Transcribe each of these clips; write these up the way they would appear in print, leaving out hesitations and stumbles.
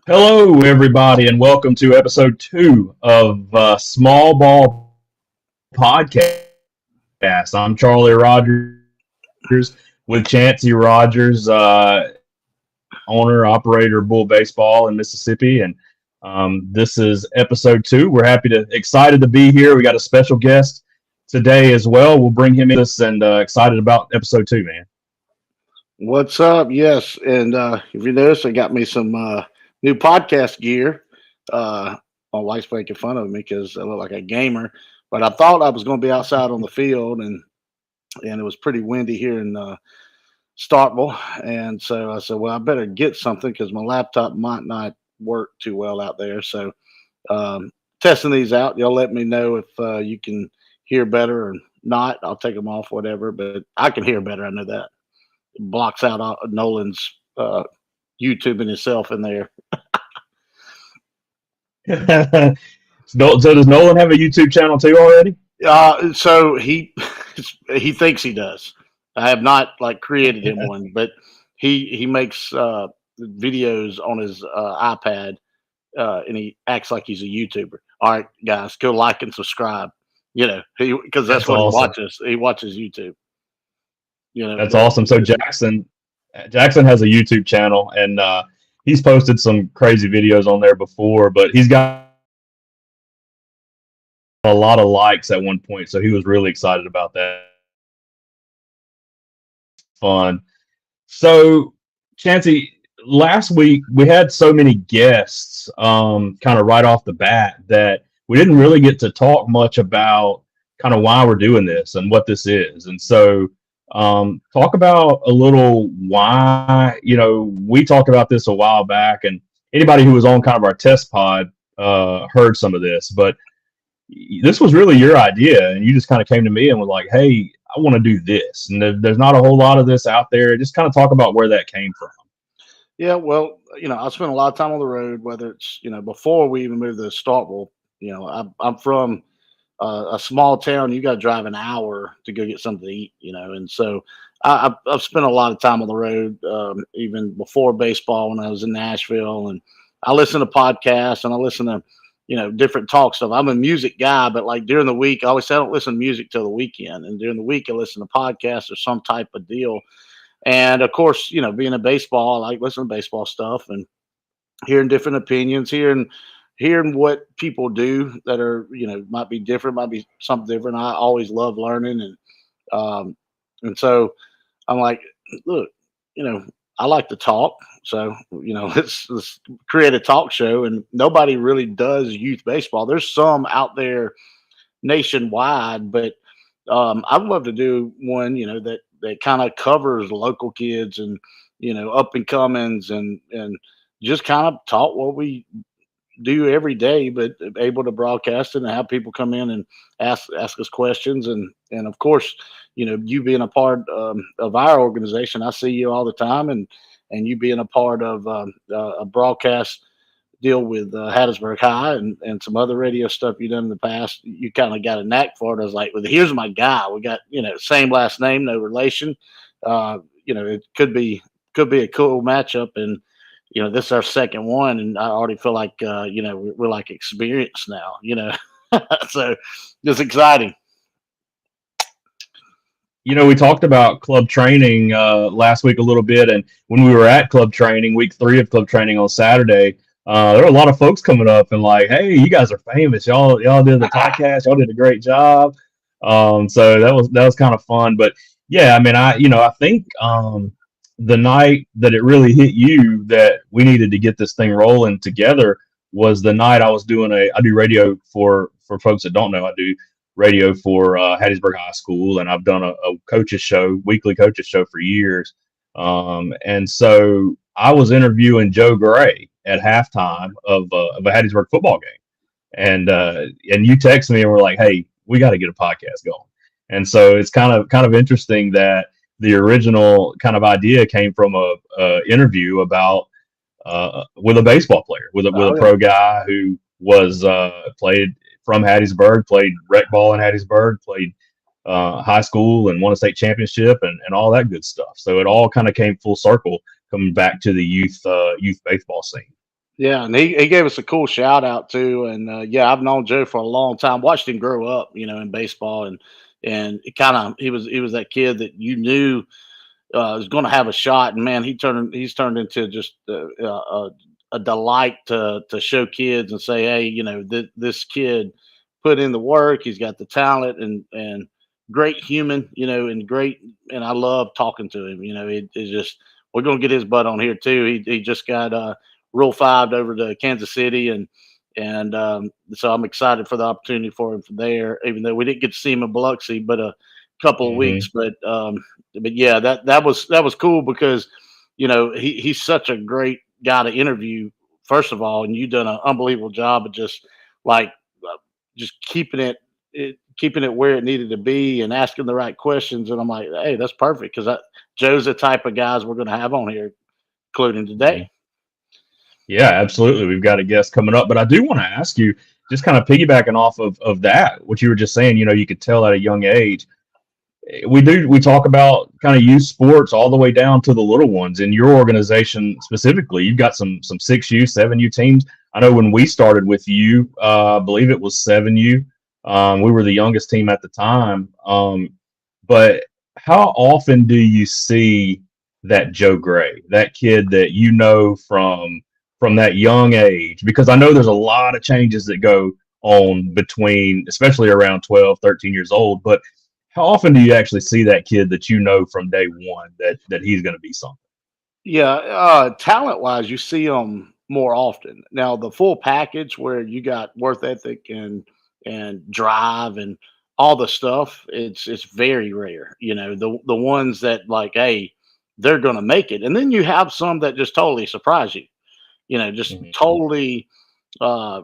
Hello, everybody, and welcome to episode 2 of Small Ball Podcast. I'm Charlie Rogers with Chancey Rogers, owner, operator of Bull Baseball in Mississippi. And this is episode 2. We're excited to be here. We got a special guest today as well. We'll bring him in this and excited about episode 2, man. What's up? Yes, and if you notice, I got me some new podcast gear. My wife's making fun of me because I look like a gamer, but I thought I was going to be outside on the field, and it was pretty windy here in Starkville, and so I said, well, I better get something because my laptop might not work too well out there. So testing these out. Y'all let me know if you can hear better or not. I'll take them off, whatever. But I can hear better. I know that blocks out Nolan's YouTube and himself in there. So does Nolan have a YouTube channel too already? So he thinks he does. I have not created him one, but he makes videos on his iPad, and he acts like he's a YouTuber. All right, guys, go like and subscribe. Because that's what awesome. He watches. He watches YouTube. That's awesome. So Jackson has a YouTube channel, and he's posted some crazy videos on there before, but he's got a lot of likes at one point, so he was really excited about that. Fun. So, Chancey, last week we had so many guests kind of right off the bat that we didn't really get to talk much about kind of why we're doing this and what this is. And so talk about a little why, we talked about this a while back, and anybody who was on kind of our test pod heard some of this, but this was really your idea, and you just kind of came to me and was like, hey, I want to do this. And there's not a whole lot of this out there. Just kind of talk about where that came from. Yeah, well, I spent a lot of time on the road, whether it's, before we even moved to Starkville. I'm from a small town. You got to drive an hour to go get something to eat, and so I've spent a lot of time on the road, even before baseball when I was in Nashville. And I listen to podcasts and I listen to, different talk stuff. I'm a music guy, but during the week, I always say I don't listen to music till the weekend. And during the week, I listen to podcasts or some type of deal. And of course, being a baseball, I like listening to baseball stuff and hearing different opinions, hearing what people do that are, might be different, might be something different. I always love learning. And so I'm like, look, I like to talk. So, let's create a talk show. And nobody really does youth baseball. There's some out there nationwide, but I'd love to do one, that kind of covers local kids and, up and comings and just kind of talk what we do every day, but able to broadcast it and have people come in and ask us questions. And of course, you being a part of our organization, I see you all the time, and you being a part of a broadcast deal with Hattiesburg High and some other radio stuff you've done in the past, you kind of got a knack for it. I was like, well, here's my guy. We got, same last name, no relation. It could be a cool matchup. And, this is our second one. And I already feel like, we're like experienced now, so it's exciting. We talked about club training last week a little bit. And when we were at club training, week 3 of club training on Saturday, there were a lot of folks coming up and like, hey, you guys are famous. Y'all did the podcast. Y'all did a great job. So that was kind of fun. But yeah, I mean, I think the night that it really hit you that we needed to get this thing rolling together was the night I do radio for folks that don't know, I do radio for Hattiesburg High School, and I've done a weekly coaches show for years. And so I was interviewing Joe Gray at halftime of a Hattiesburg football game. And you texted me and were like, hey, we got to get a podcast going. And so it's kind of interesting that the original kind of idea came from a interview about with a baseball player, with a pro guy who was played from Hattiesburg, played rec ball in Hattiesburg, played high school and won a state championship and all that good stuff. So it all kind of came full circle coming back to the youth baseball scene. Yeah, and he gave us a cool shout out too. And yeah, I've known Joe for a long time. Watched him grow up, in baseball, and it kind of he was that kid that you knew is going to have a shot. And man, he's turned into just a delight to show kids and say, hey, this kid put in the work. He's got the talent and great human, and great. And I love talking to him. It's just we're going to get his butt on here too. He just got Rule 5 over to Kansas City and so I'm excited for the opportunity for him from there. Even though we didn't get to see him in Biloxi, but a couple of Hmm. weeks, but yeah, that was cool because he's such a great guy to interview. First of all, and you've done an unbelievable job of like uh, just keeping it where it needed to be and asking the right questions. And I'm like, hey, that's perfect because Joe's the type of guys we're going to have on here, including today. Hmm. Yeah, absolutely. We've got a guest coming up, but I do want to ask you, just kind of piggybacking off of that, what you were just saying. You could tell at a young age. We talk about kind of youth sports all the way down to the little ones. In your organization specifically, you've got some 6U, 7U teams. I know when we started with you, I believe it was 7U. We were the youngest team at the time. But how often do you see that Joe Gray, that kid that from that young age? Because I know there's a lot of changes that go on between, especially around 12, 13 years old. But how often do you actually see that kid that from day one that he's going to be something? Yeah, talent wise, you see them more often. Now, the full package where you got worth ethic and drive and all the stuff, it's very rare. The ones that like, hey, they're gonna make it. And then you have some that just totally surprise you. Just Mhm. totally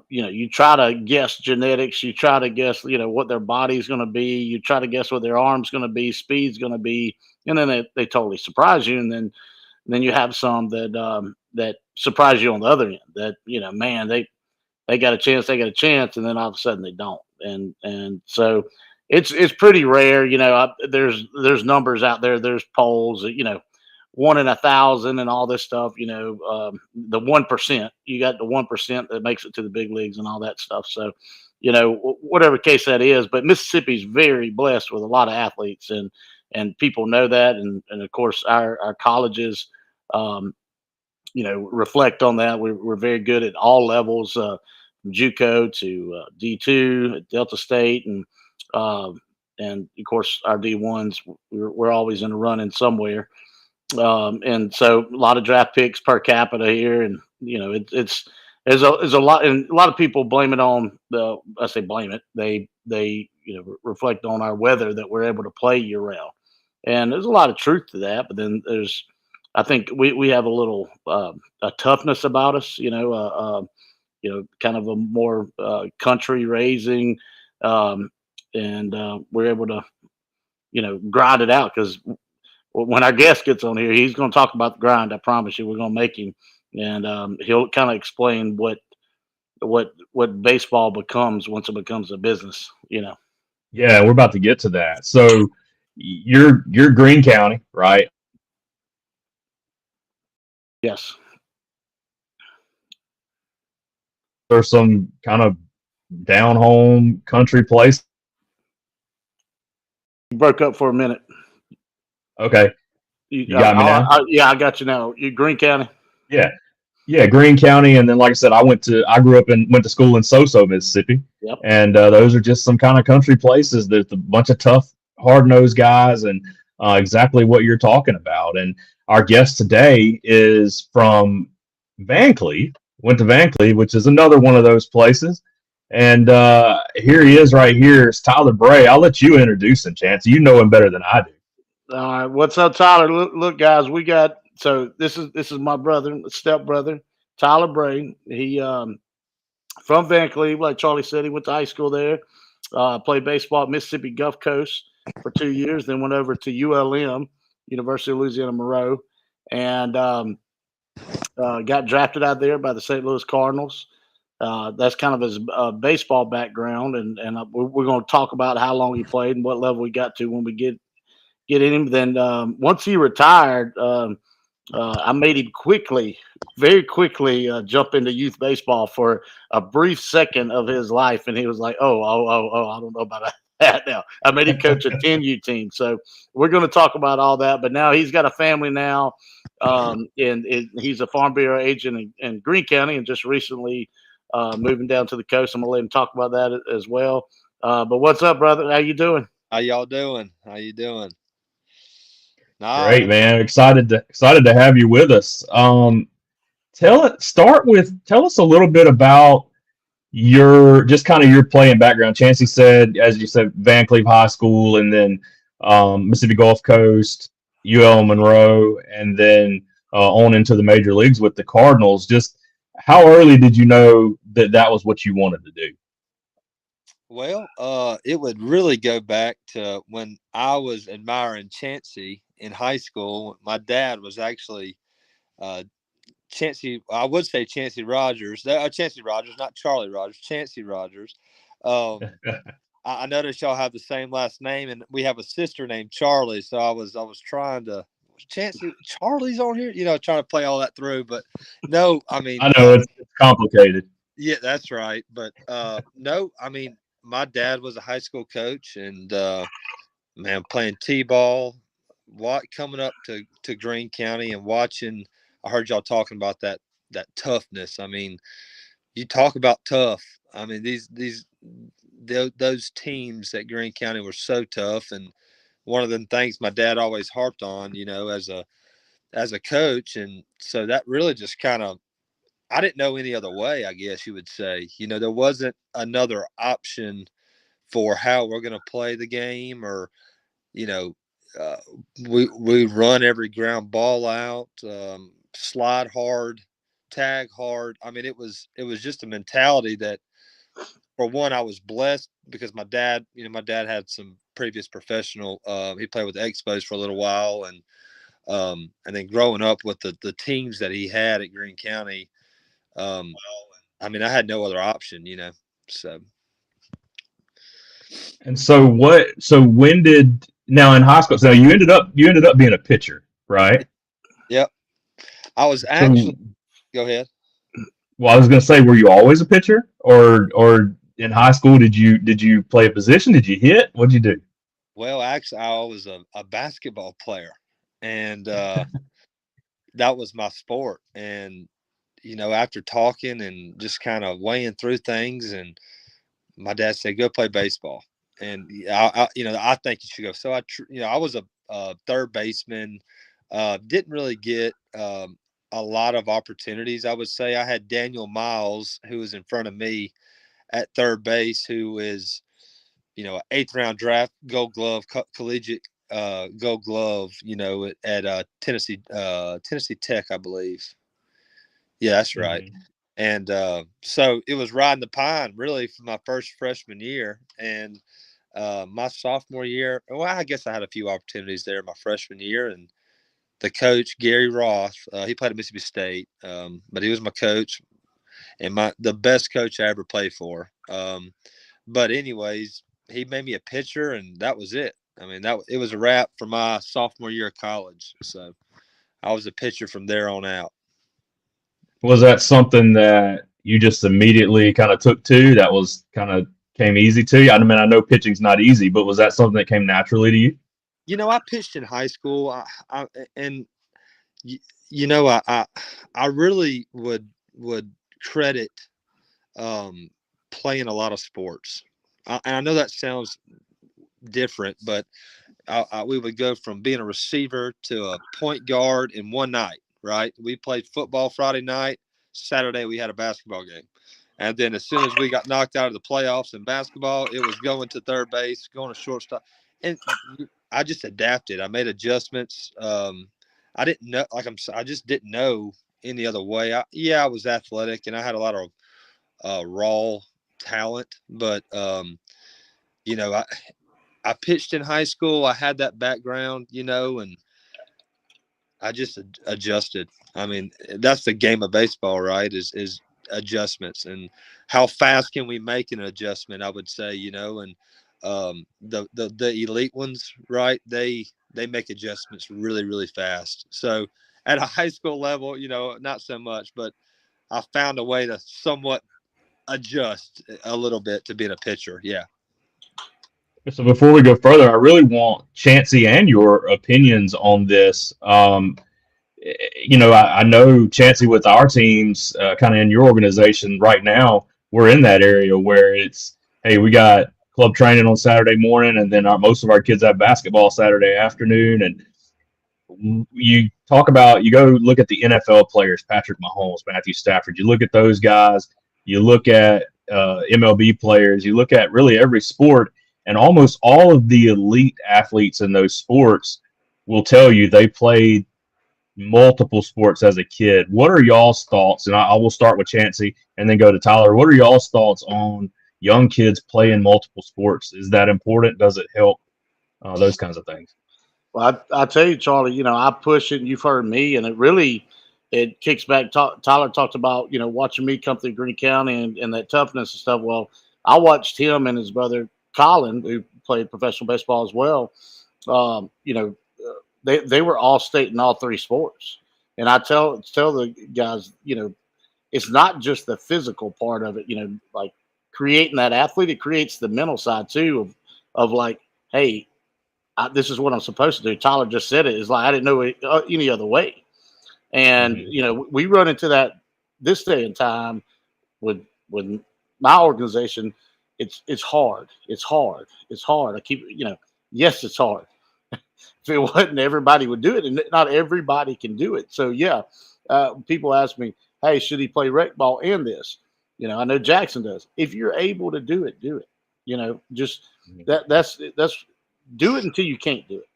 you try to guess genetics, you try to guess, what their body's gonna be, you try to guess what their arm's gonna be, speed's gonna be, and then they totally surprise you. And then you have some that surprise you on the other end. That man, they got a chance, and then all of a sudden they don't. And so it's pretty rare. There's numbers out there. There's polls. 1 in 1,000 and all this stuff. The 1%. You got the 1% that makes it to the big leagues and all that stuff. So whatever case that is, but Mississippi's very blessed with a lot of athletes and people know that, and of course our colleges um, reflect on that. We're very good at all levels, from JUCO to D2 at Delta State, uh, and of course our D1s. We're always in a running somewhere, and so a lot of draft picks per capita here, and it's there's a lot, and a lot of people blame it on the. I say blame it. They reflect on our weather that we're able to play year round, and there's a lot of truth to that. But then I think we have a little a toughness about us, kind of a more country raising, um, and we're able to grind it out because when our guest gets on here, he's going to talk about the grind. I promise you, we're going to make him, and he'll kind of explain what baseball becomes once it becomes a business. Yeah, we're about to get to that. So you're Greene County, right? Yes, There's some kind of down home country place. you broke up for a minute. Okay, you got me now. Yeah, I got you now. You Greene County. Yeah, yeah, Greene County, and then like I said, I grew up and went to school in Soso, Mississippi, Yep. and those are just some kind of country places. There's a bunch of tough, hard nosed guys, and exactly what you're talking about. And our guest today is from Van Cleve. Went to Van Cleve, which is another one of those places. And here he is, right here. It's Tyler Bray. I'll let you introduce him, Chance. You know him better than I do. All right, what's up, Tyler? Look, guys, we got so this is my brother, step brother, Tyler Bray. He from Van Cleve, like Charlie said, he went to high school there. Played baseball at Mississippi Gulf Coast for 2 years, then went over to ULM, University of Louisiana Monroe, and got drafted out there by the St. Louis Cardinals. That's kind of his baseball background, and we're going to talk about how long he played and what level he got to when we get in him. Then once he retired, I made him very quickly, jump into youth baseball for a brief second of his life, and he was like, "Oh, I don't know about that now." I made him coach a 10U team, so we're going to talk about all that. But now he's got a family now, and he's a Farm Bureau agent in Greene County, and just recently moving down to the coast. I'm going to let him talk about that as well. But what's up, brother? How you doing? How y'all doing? How you doing? Nah, Great, man. Excited to have you with us. Tell us a little bit about your just kind of your playing background. Chancey said, as you said, Van Cleve High School, and then Mississippi Gulf Coast, UL Monroe, and then on into the major leagues with the Cardinals. Just how early did you know that that was what you wanted to do? well, it would really go back to when I was admiring Chancey in high school. My dad was actually uh, Chancey. I would say Chancey Rogers. Chancey Rogers, not Charlie Rogers. Chancey Rogers. Um, I noticed y'all have the same last name, and we have a sister named Charlie. So I was trying to Chancey Charlie's on here, trying to play all that through. But no, I mean, I know it's complicated. yeah, that's right. But no, I mean, my dad was a high school coach, and man, playing t-ball, what coming up to Greene County and watching. I heard y'all talking about that toughness. I mean, you talk about tough. I mean, those teams at Greene County were so tough, and one of the things my dad always harped on, as a coach, and so that really just kind of I didn't know any other way, I guess you would say. There wasn't another option for how we're going to play the game, or you know, uh, we run every ground ball out, slide hard, tag hard. I mean, it was just a mentality that, for one, I was blessed because my dad had some previous professional. He played with the Expos for a little while, and then growing up with the teams that he had at Greene County. Um, I mean, I had no other option. So, And so what? So when did now in high school? So you ended up being a pitcher, right? yep. I was So actually, go ahead. well, I was going to say, were you always a pitcher, or in high school did you play a position? Did you hit? What'd you do? Well, actually, I was a basketball player, and that was my sport. And, after talking and just kind of weighing through things, and my dad said, go play baseball. And I think you should go. So I was a third baseman. Didn't really get a lot of opportunities. I would say I had Daniel Miles, who was in front of me at third base, who is, eighth round draft Gold Glove, collegiate Gold Glove, at Tennessee Tech, I believe. Yeah, that's right. Mhm. And so it was riding the pine really for my first freshman year. And my sophomore year, well, I guess I had a few opportunities there my freshman year. And the coach, Gary Roth, he played at Mississippi State, but he was my coach and the best coach I ever played for. But anyways, he made me a pitcher, and that was it. I mean, it was a wrap for my sophomore year of college. So I was a pitcher from there on out. Was that something that you just immediately kind of took to? That was kind of came easy to you. I mean, I know pitching's not easy, but was that something that came naturally to you? I pitched in high school. And y- I really would credit um, playing a lot of sports. And I know that sounds different, but we would go from being a receiver to a point guard in one night. Right? We played football Friday night. Saturday we had a basketball game. And then as soon as we got knocked out of the playoffs in basketball, it was going to third base, going to shortstop. And I just adapted. I made adjustments. I didn't know, I just didn't know any other way. I was athletic and I had a lot of raw talent, but you know, I I pitched in high school. I had that background, and I just adjusted. I mean, that's the game of baseball, right? Is adjustments, and how fast can we make an adjustment? I would say, and the elite ones, right? They make adjustments really really fast. So at a high school level, not so much, but I found a way to somewhat adjust a little bit to being a pitcher. Yeah. So before we go further, I really want Chancey and your opinions on this. I know Chancey with our teams, kind of in your organization right now, we're in that area where it's, hey, we got club training on Saturday morning, and then most of our kids have basketball Saturday afternoon. And you go look at the NFL players, Patrick Mahomes, Matthew Stafford. You look at those guys. You look at MLB players. You look at really every sport, and almost all of the elite athletes in those sports will tell you they played multiple sports as a kid. What are y'all's thoughts? And I will start with Chancey and then go to Tyler. What are y'all's thoughts on young kids playing multiple sports? Is that important? Does it help? Those kinds of things. Well, I tell you, Charlie, I push it, and you've heard me, and it kicks back. Tyler talked about, watching me come through Greene County and that toughness and stuff. Well, I watched him and his brother Colin, who played professional baseball as well. They were all state in all three sports. And I tell the guys, it's not just the physical part of it, like creating that athlete, it creates the mental side too of like, hey, this is what I'm supposed to do. Tyler just said it. It's like, I didn't know it, any other way. And, we run into that this day and time with my organization. It's hard. It's hard. It's hard. I keep, yes, it's hard. If it wasn't, everybody would do it, and not everybody can do it. So yeah, people ask me, hey, should he play rec ball and this? I know Jackson does. If you're able to do it, do it. Just that's do it until you can't do it.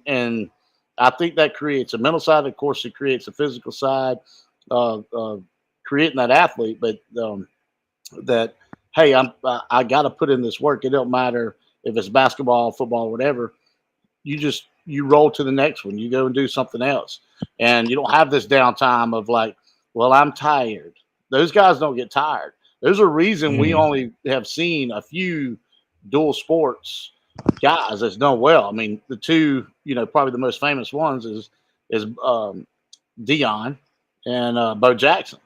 And I think that creates a mental side. Of course, it creates a physical side, creating that athlete. But that, hey, I got to put in this work. It don't matter if it's basketball, football, whatever. You roll to the next one. You go and do something else, and you don't have this downtime of like, well, I'm tired. Those guys don't get tired. There's a reason we only have seen a few dual sports guys that's done well. I mean, the two, probably the most famous ones is Dion and Bo Jackson,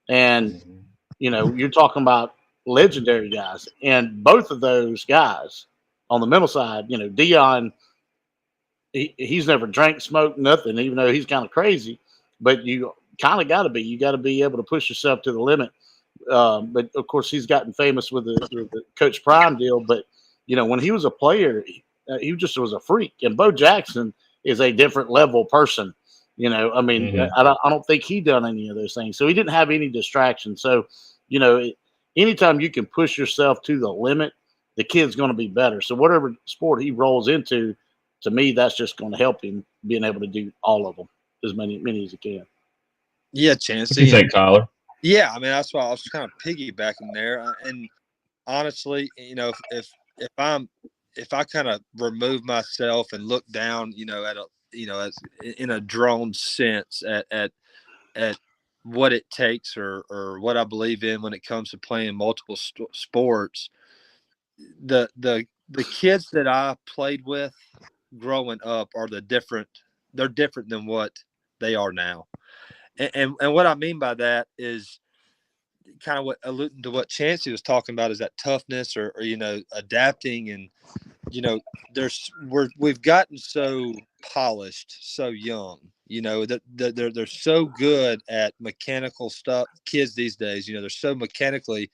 and you're talking about legendary guys, and both of those guys on the mental side, Dion. He's never drank, smoked, nothing, even though he's kind of crazy. But you kind of got to be. You got to be able to push yourself to the limit. But of course, he's gotten famous with the Coach Prime deal. But when he was a player, he just was a freak. And Bo Jackson is a different level person. I mean, I don't think he done any of those things. So he didn't have any distractions. So anytime you can push yourself to the limit, the kid's going to be better. So whatever sport he rolls into, to me, that's just going to help him being able to do all of them, as many as he can. Yeah, Chancey. What do you think, Tyler? Yeah, I mean, that's why I was kind of piggybacking there. And honestly, if I kind of remove myself and look down, as in a drone sense at what it takes or what I believe in when it comes to playing multiple sports, the kids that I played with growing up they're different than what they are now. And what I mean by that is kind of what alluding to what Chancey was talking about, is that toughness or adapting. And we've gotten so polished so young, that they're so good at mechanical stuff. Kids these days, they're so mechanically,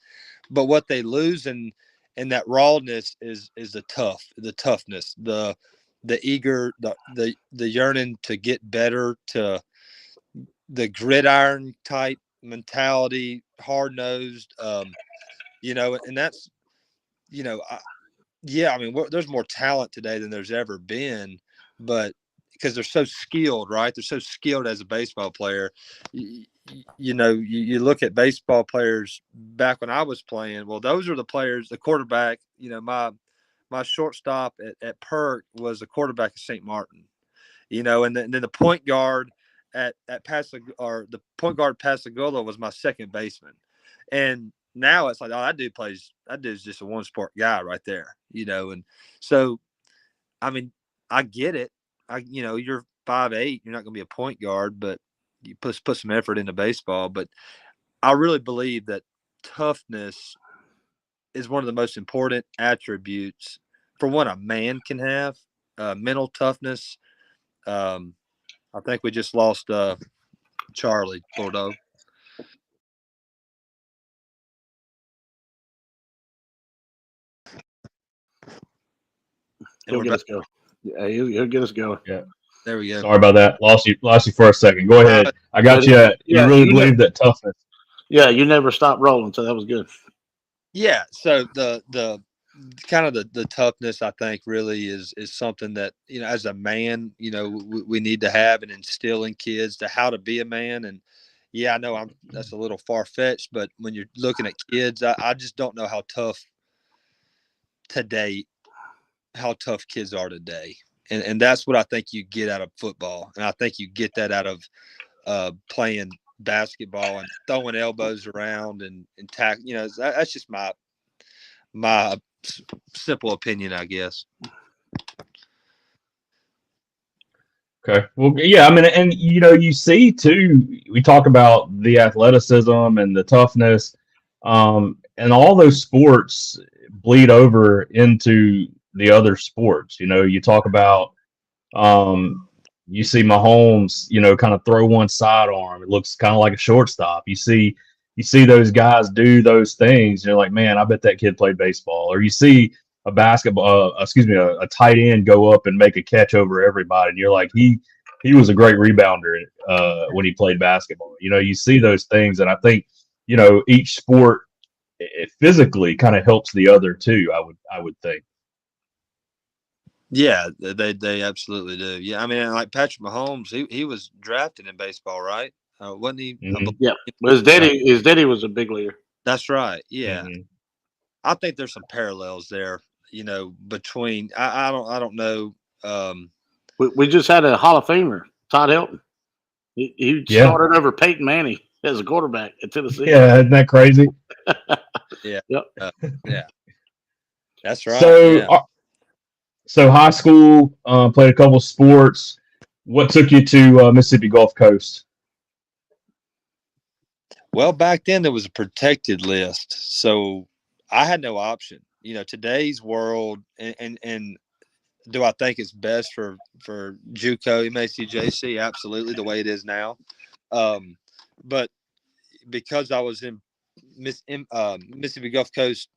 but what they lose in that rawness is the toughness, the eager, the yearning to get better, to the gridiron type mentality, hard nosed, and that's, I mean, there's more talent today than there's ever been, but because they're so skilled, right? They're so skilled as a baseball player. You look at baseball players back when I was playing. Well, those are the players, the quarterback, my shortstop at Perk was the quarterback of St. Martin, and then the point guard at the point guard Pascagoula was my second baseman. And now it's like, oh, that dude's just a one sport guy right there, and so, I mean, I get it. You're 5'8", you're not going to be a point guard, but you put some effort into baseball. But I really believe that toughness is one of the most important attributes for what a man can have. Mental toughness. I think we just lost Charlie Bordeaux. He'll get us going. Yeah, he'll get us going. Yeah. There we go. Sorry about that. Lost you for a second. Go ahead. I got you. You really believe that toughness. Yeah, you never stopped rolling, so that was good. Yeah. So the kind of the toughness, I think, really is something that, you know, as a man, you know, we need to have and instill in kids to how to be a man. And yeah, I know that's a little far fetched, but when you're looking at kids, I just don't know how tough kids are today. And that's what I think you get out of football. And I think you get that out of playing basketball and throwing elbows around and tack. You know, that's just my simple opinion, I guess. Okay. Well, yeah, I mean, and you know, you see too, we talk about the athleticism and the toughness, and all those sports bleed over into the other sports. You know, you talk about, you see Mahomes, you know, kind of throw one sidearm. It looks kind of like a shortstop. You see those guys do those things. You're like, man, I bet that kid played baseball. Or you see a a tight end go up and make a catch over everybody, and you're like, he was a great rebounder when he played basketball. You know, you see those things, and I think, you know, each sport it physically kind of helps the other too. I would think. Yeah, they absolutely do. Yeah, I mean, like Patrick Mahomes, he was drafted in baseball, right? Wasn't he? Mm-hmm. Yeah, well, his daddy was a big leaguer. That's right. Yeah, Mm-hmm. I think there's some parallels there. You know, between I don't know. We just had a Hall of Famer, Todd Helton. He started over Peyton Manning as a quarterback at Tennessee. Yeah, isn't that crazy? Yeah. Yep. Yeah. That's right. So, yeah. So high school, played a couple sports. What took you to Mississippi Gulf Coast? Well, back then there was a protected list, so I had no option. You know, today's world, and do I think it's best for JUCO, MACJC? Absolutely, the way it is now. But because I was in Mississippi Gulf Coast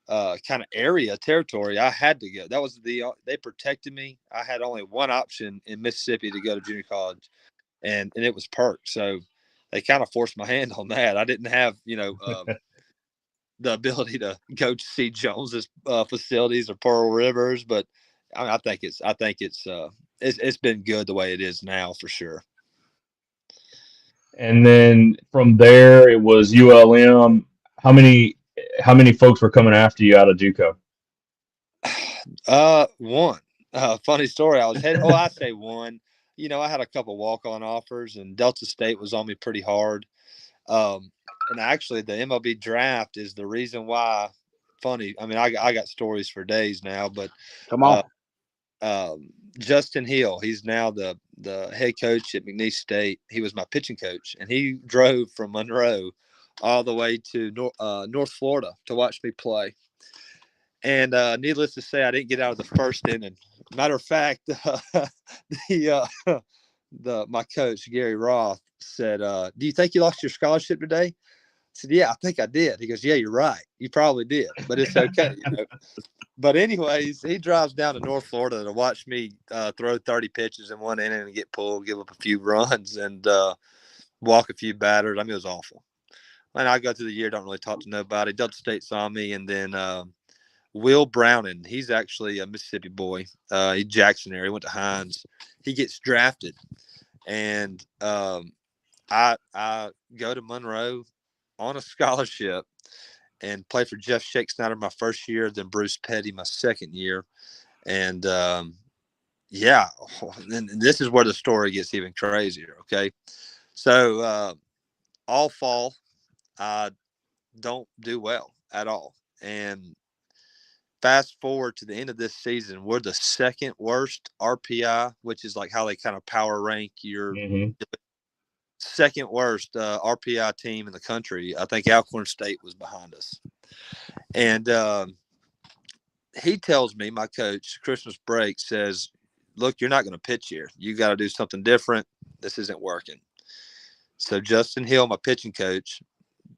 kind of area territory, I had to go. That was they protected me. I had only one option in Mississippi to go to junior college, and it was Perk. So they kind of forced my hand on that. I didn't have, you know, the ability to go to see Jones's facilities or Pearl Rivers, but I think it's been good the way it is now for sure. And then from there, it was ULM. How many folks were coming after you out of JUCO? One. Funny story. I was headed. Oh, I say one. You know, I had a couple walk-on offers, and Delta State was on me pretty hard. And actually, the MLB draft is the reason why. Funny. I mean, I got stories for days now, but come on. Justin Hill, he's now the head coach at McNeese State. He was my pitching coach, and he drove from Monroe all the way to North Florida to watch me play. And needless to say, I didn't get out of the first inning. Matter of fact, my coach Gary Roth said, "Do you think you lost your scholarship today?" I said, "Yeah, I think I did." He goes, "Yeah, you're right. You probably did, but it's okay." You know? But anyways, he drives down to North Florida to watch me throw 30 pitches in one inning and get pulled, give up a few runs, and walk a few batters. I mean, it was awful. And I go through the year, don't really talk to nobody. Delta State saw me, and then Will Browning, he's actually a Mississippi boy. He's Jackson area, went to Hines. He gets drafted, and I go to Monroe on a scholarship and play for Jeff Shake Snyder my first year, then Bruce Petty my second year. And yeah, and this is where the story gets even crazier. Okay. So all fall, I don't do well at all. And fast forward to the end of this season, we're the second worst RPI, which is like how they kind of power rank your second worst RPI team in the country. I think Alcorn State was behind us. And he tells me, my coach, Christmas break, says, look, you're not going to pitch here. You got to do something different. This isn't working. So Justin Hill, my pitching coach,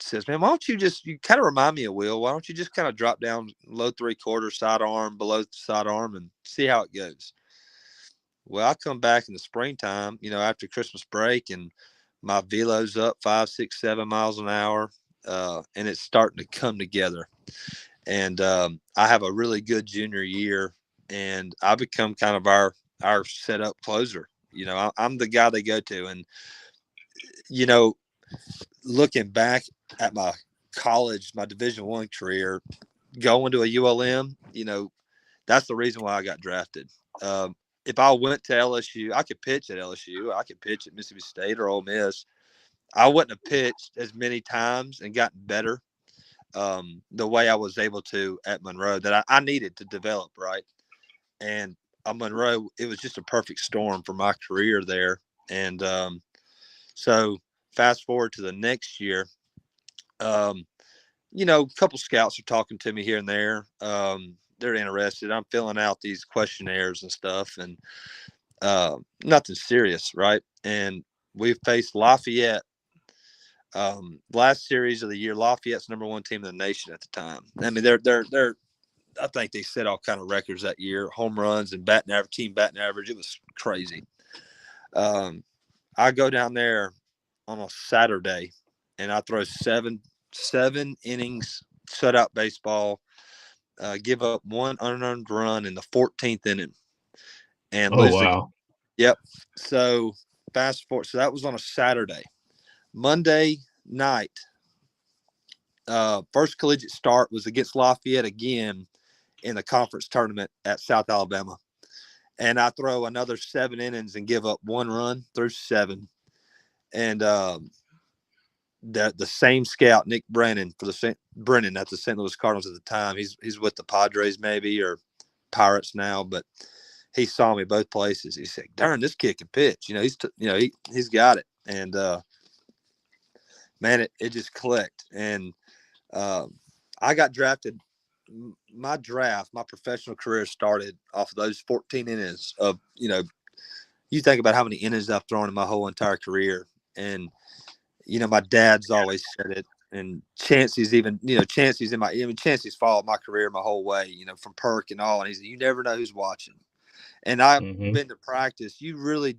says, man, why don't you kind of remind me of Will. Why don't you just kind of drop down low 3/4 sidearm, below sidearm, and see how it goes? Well, I come back in the springtime, after Christmas break, and my velo's up 5, 6, 7 miles an hour, and it's starting to come together. And I have a really good junior year, and I become kind of our setup closer. I'm the guy they go to. And, looking back at my college, my Division I career, going to a ULM, that's the reason why I got drafted. If I went to LSU, I could pitch at LSU. I could pitch at Mississippi State or Ole Miss. I wouldn't have pitched as many times and gotten better the way I was able to at Monroe that I needed to develop, right? And at Monroe, it was just a perfect storm for my career there. And so fast forward to the next year, a couple scouts are talking to me here and there. They're interested. I'm filling out these questionnaires and stuff, and nothing serious, right? And we faced Lafayette. Last series of the year, Lafayette's #1 team in the nation at the time. I mean, they're I think they set all kind of records that year, home runs and team batting average. It was crazy. I go down there on a Saturday, and I throw seven innings, shutout baseball, give up one unearned run in the 14th inning, and lose the game. Yep. So fast forward. So that was on a Saturday. Monday night, first collegiate start was against Lafayette again in the conference tournament at South Alabama. And I throw another 7 innings and give up 1 run through 7. And the same scout, Nick Brennan, Brennan at the St. Louis Cardinals at the time. He's with the Padres maybe, or Pirates now, but he saw me both places. He said, "Darn, this kid can pitch. He's got it." And man, it just clicked. And I got drafted. My professional career started off of those 14 innings of, you think about how many innings I've thrown in my whole entire career. And, my dad's always said it, and Chancey's Chancey's followed my career my whole way, from Perk and all. And he said, you never know who's watching. And I've been to practice. You really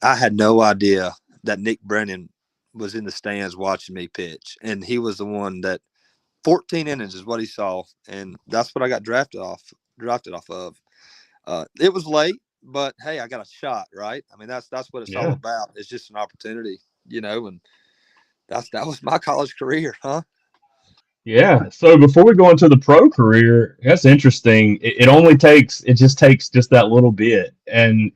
I had no idea that Nick Brennan was in the stands watching me pitch. And he was the one that 14 innings is what he saw. And that's what I got drafted off of. It was late, but hey, I got a shot, right? I mean, that's what it's all about. It's just an opportunity, and that was my college career, huh? Yeah. So before we go into the pro career, that's interesting. It just takes that little bit. And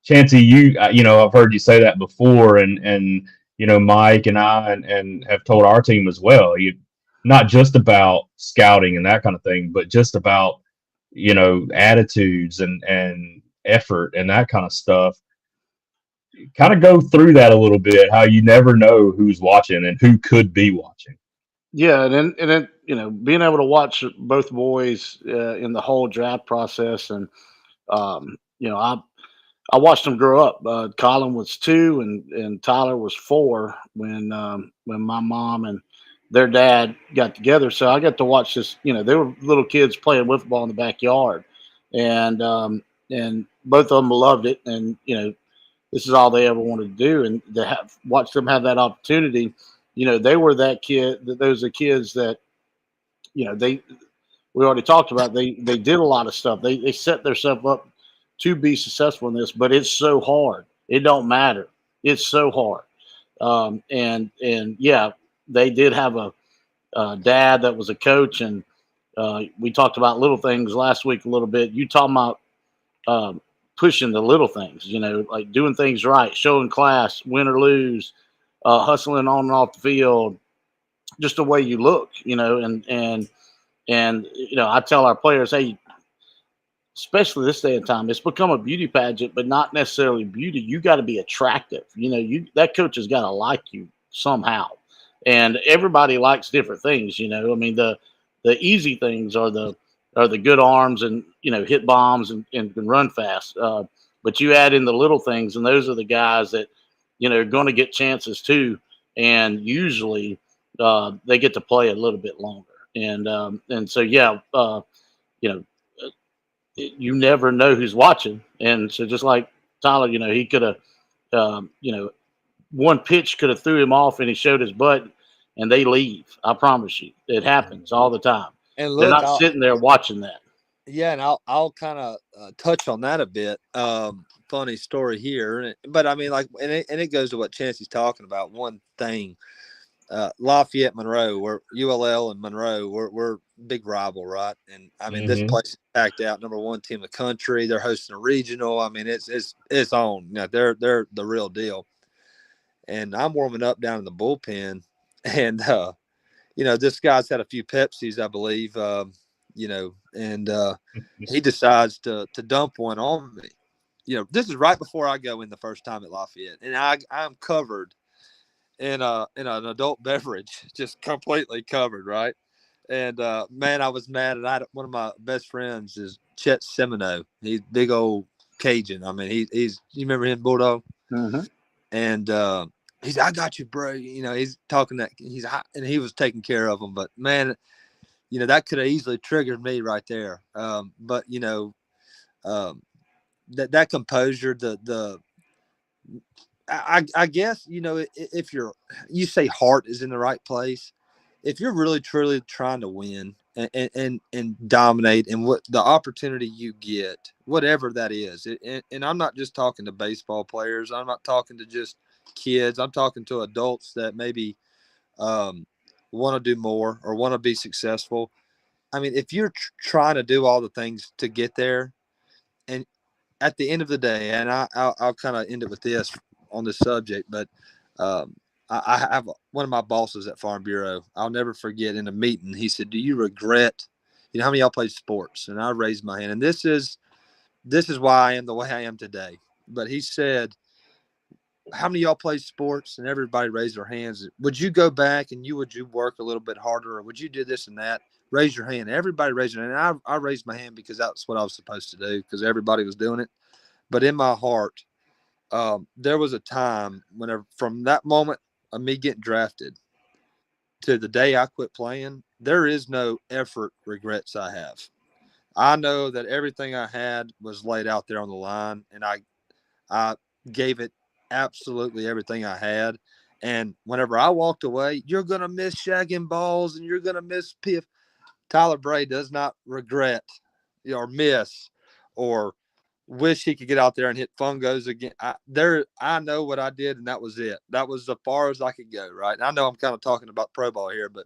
Chancey, I've heard you say that before, and Mike and I and have told our team as well. You not just about scouting and that kind of thing, but just about attitudes and effort and that kind of stuff. Kind of go through that a little bit. How you never know who's watching and who could be watching. Yeah, and then being able to watch both boys in the whole draft process, and I watched them grow up. Colin was 2, and Tyler was 4 when my mom and their dad got together. So I got to watch this. They were little kids playing wiffle in the backyard, and both of them loved it. And this is all they ever wanted to do, and to watch them have that opportunity. They were that kid. Those are kids that we already talked about. They did a lot of stuff. They set themselves up to be successful in this, but it's so hard. It don't matter. It's so hard. And yeah, they did have a dad that was a coach, and we talked about little things last week a little bit. You talking about pushing the little things, like doing things right, showing class, win or lose, hustling on and off the field, just the way you look, and I tell our players, hey, especially this day and time, it's become a beauty pageant, but not necessarily beauty. You got to be attractive. That coach has got to like you somehow, and everybody likes different things. I mean, the easy things are the good arms and hit bombs and can run fast. But you add in the little things, and those are the guys that are going to get chances too, and usually they get to play a little bit longer. And so yeah, you know you never know who's watching. And so just like Tyler, he could have, one pitch could have threw him off and he showed his butt and they leave. I promise you, it happens all the time. And They're look, not sitting there watching that. yeah, and I'll kind of touch on that a bit. Funny story here, but I mean, like, and it goes to what Chancey's talking about. One thing, Lafayette, Monroe, ULL and Monroe, we're big rival, right? And I mean, this place is packed out. Number one team in the country. They're hosting a regional. I mean, it's on. They're the real deal. And I'm warming up down in the bullpen, and this guy's had a few Pepsis, I believe. And he decides to dump one on me. This is right before I go in the first time at Lafayette, and I'm covered in an adult beverage, just completely covered, right? And man, I was mad. And one of my best friends is Chet Semino. He's big old Cajun. I mean, he's you remember him, Bulldog? Mm-hmm. And I got you, bro. He's talking that and he was taking care of him. But man, that could have easily triggered me right there. But that composure, I guess, if you say heart is in the right place, if you're really truly trying to win and dominate, and what the opportunity you get, whatever that is, and I'm not just talking to baseball players, I'm not talking to just kids, I'm talking to adults that maybe want to do more or want to be successful. I mean, if you're trying to do all the things to get there, and at the end of the day, and I'll kind of end it with this on this subject, but I have one of my bosses at Farm Bureau. I'll never forget, in a meeting, he said, "Do you regret? How many of y'all play sports?" And I raised my hand, and this is why I am the way I am today. But he said, "How many of y'all play sports?" And everybody raised their hands. Would you go back and would you work a little bit harder, or would you do this and that? Raise your hand. Everybody raised their hand. And I raised my hand because that's what I was supposed to do, because everybody was doing it. But in my heart, there was a time whenever, from that moment of me getting drafted to the day I quit playing, there is no effort regrets I have. I know that everything I had was laid out there on the line, and I gave it absolutely everything I had. And whenever I walked away, you're going to miss shagging balls and you're going to miss piff. Tyler Bray does not regret or miss or wish he could get out there and hit fungos again. I know what I did, and that was it. That was as far as I could go, right? And I know I'm kind of talking about pro ball here, but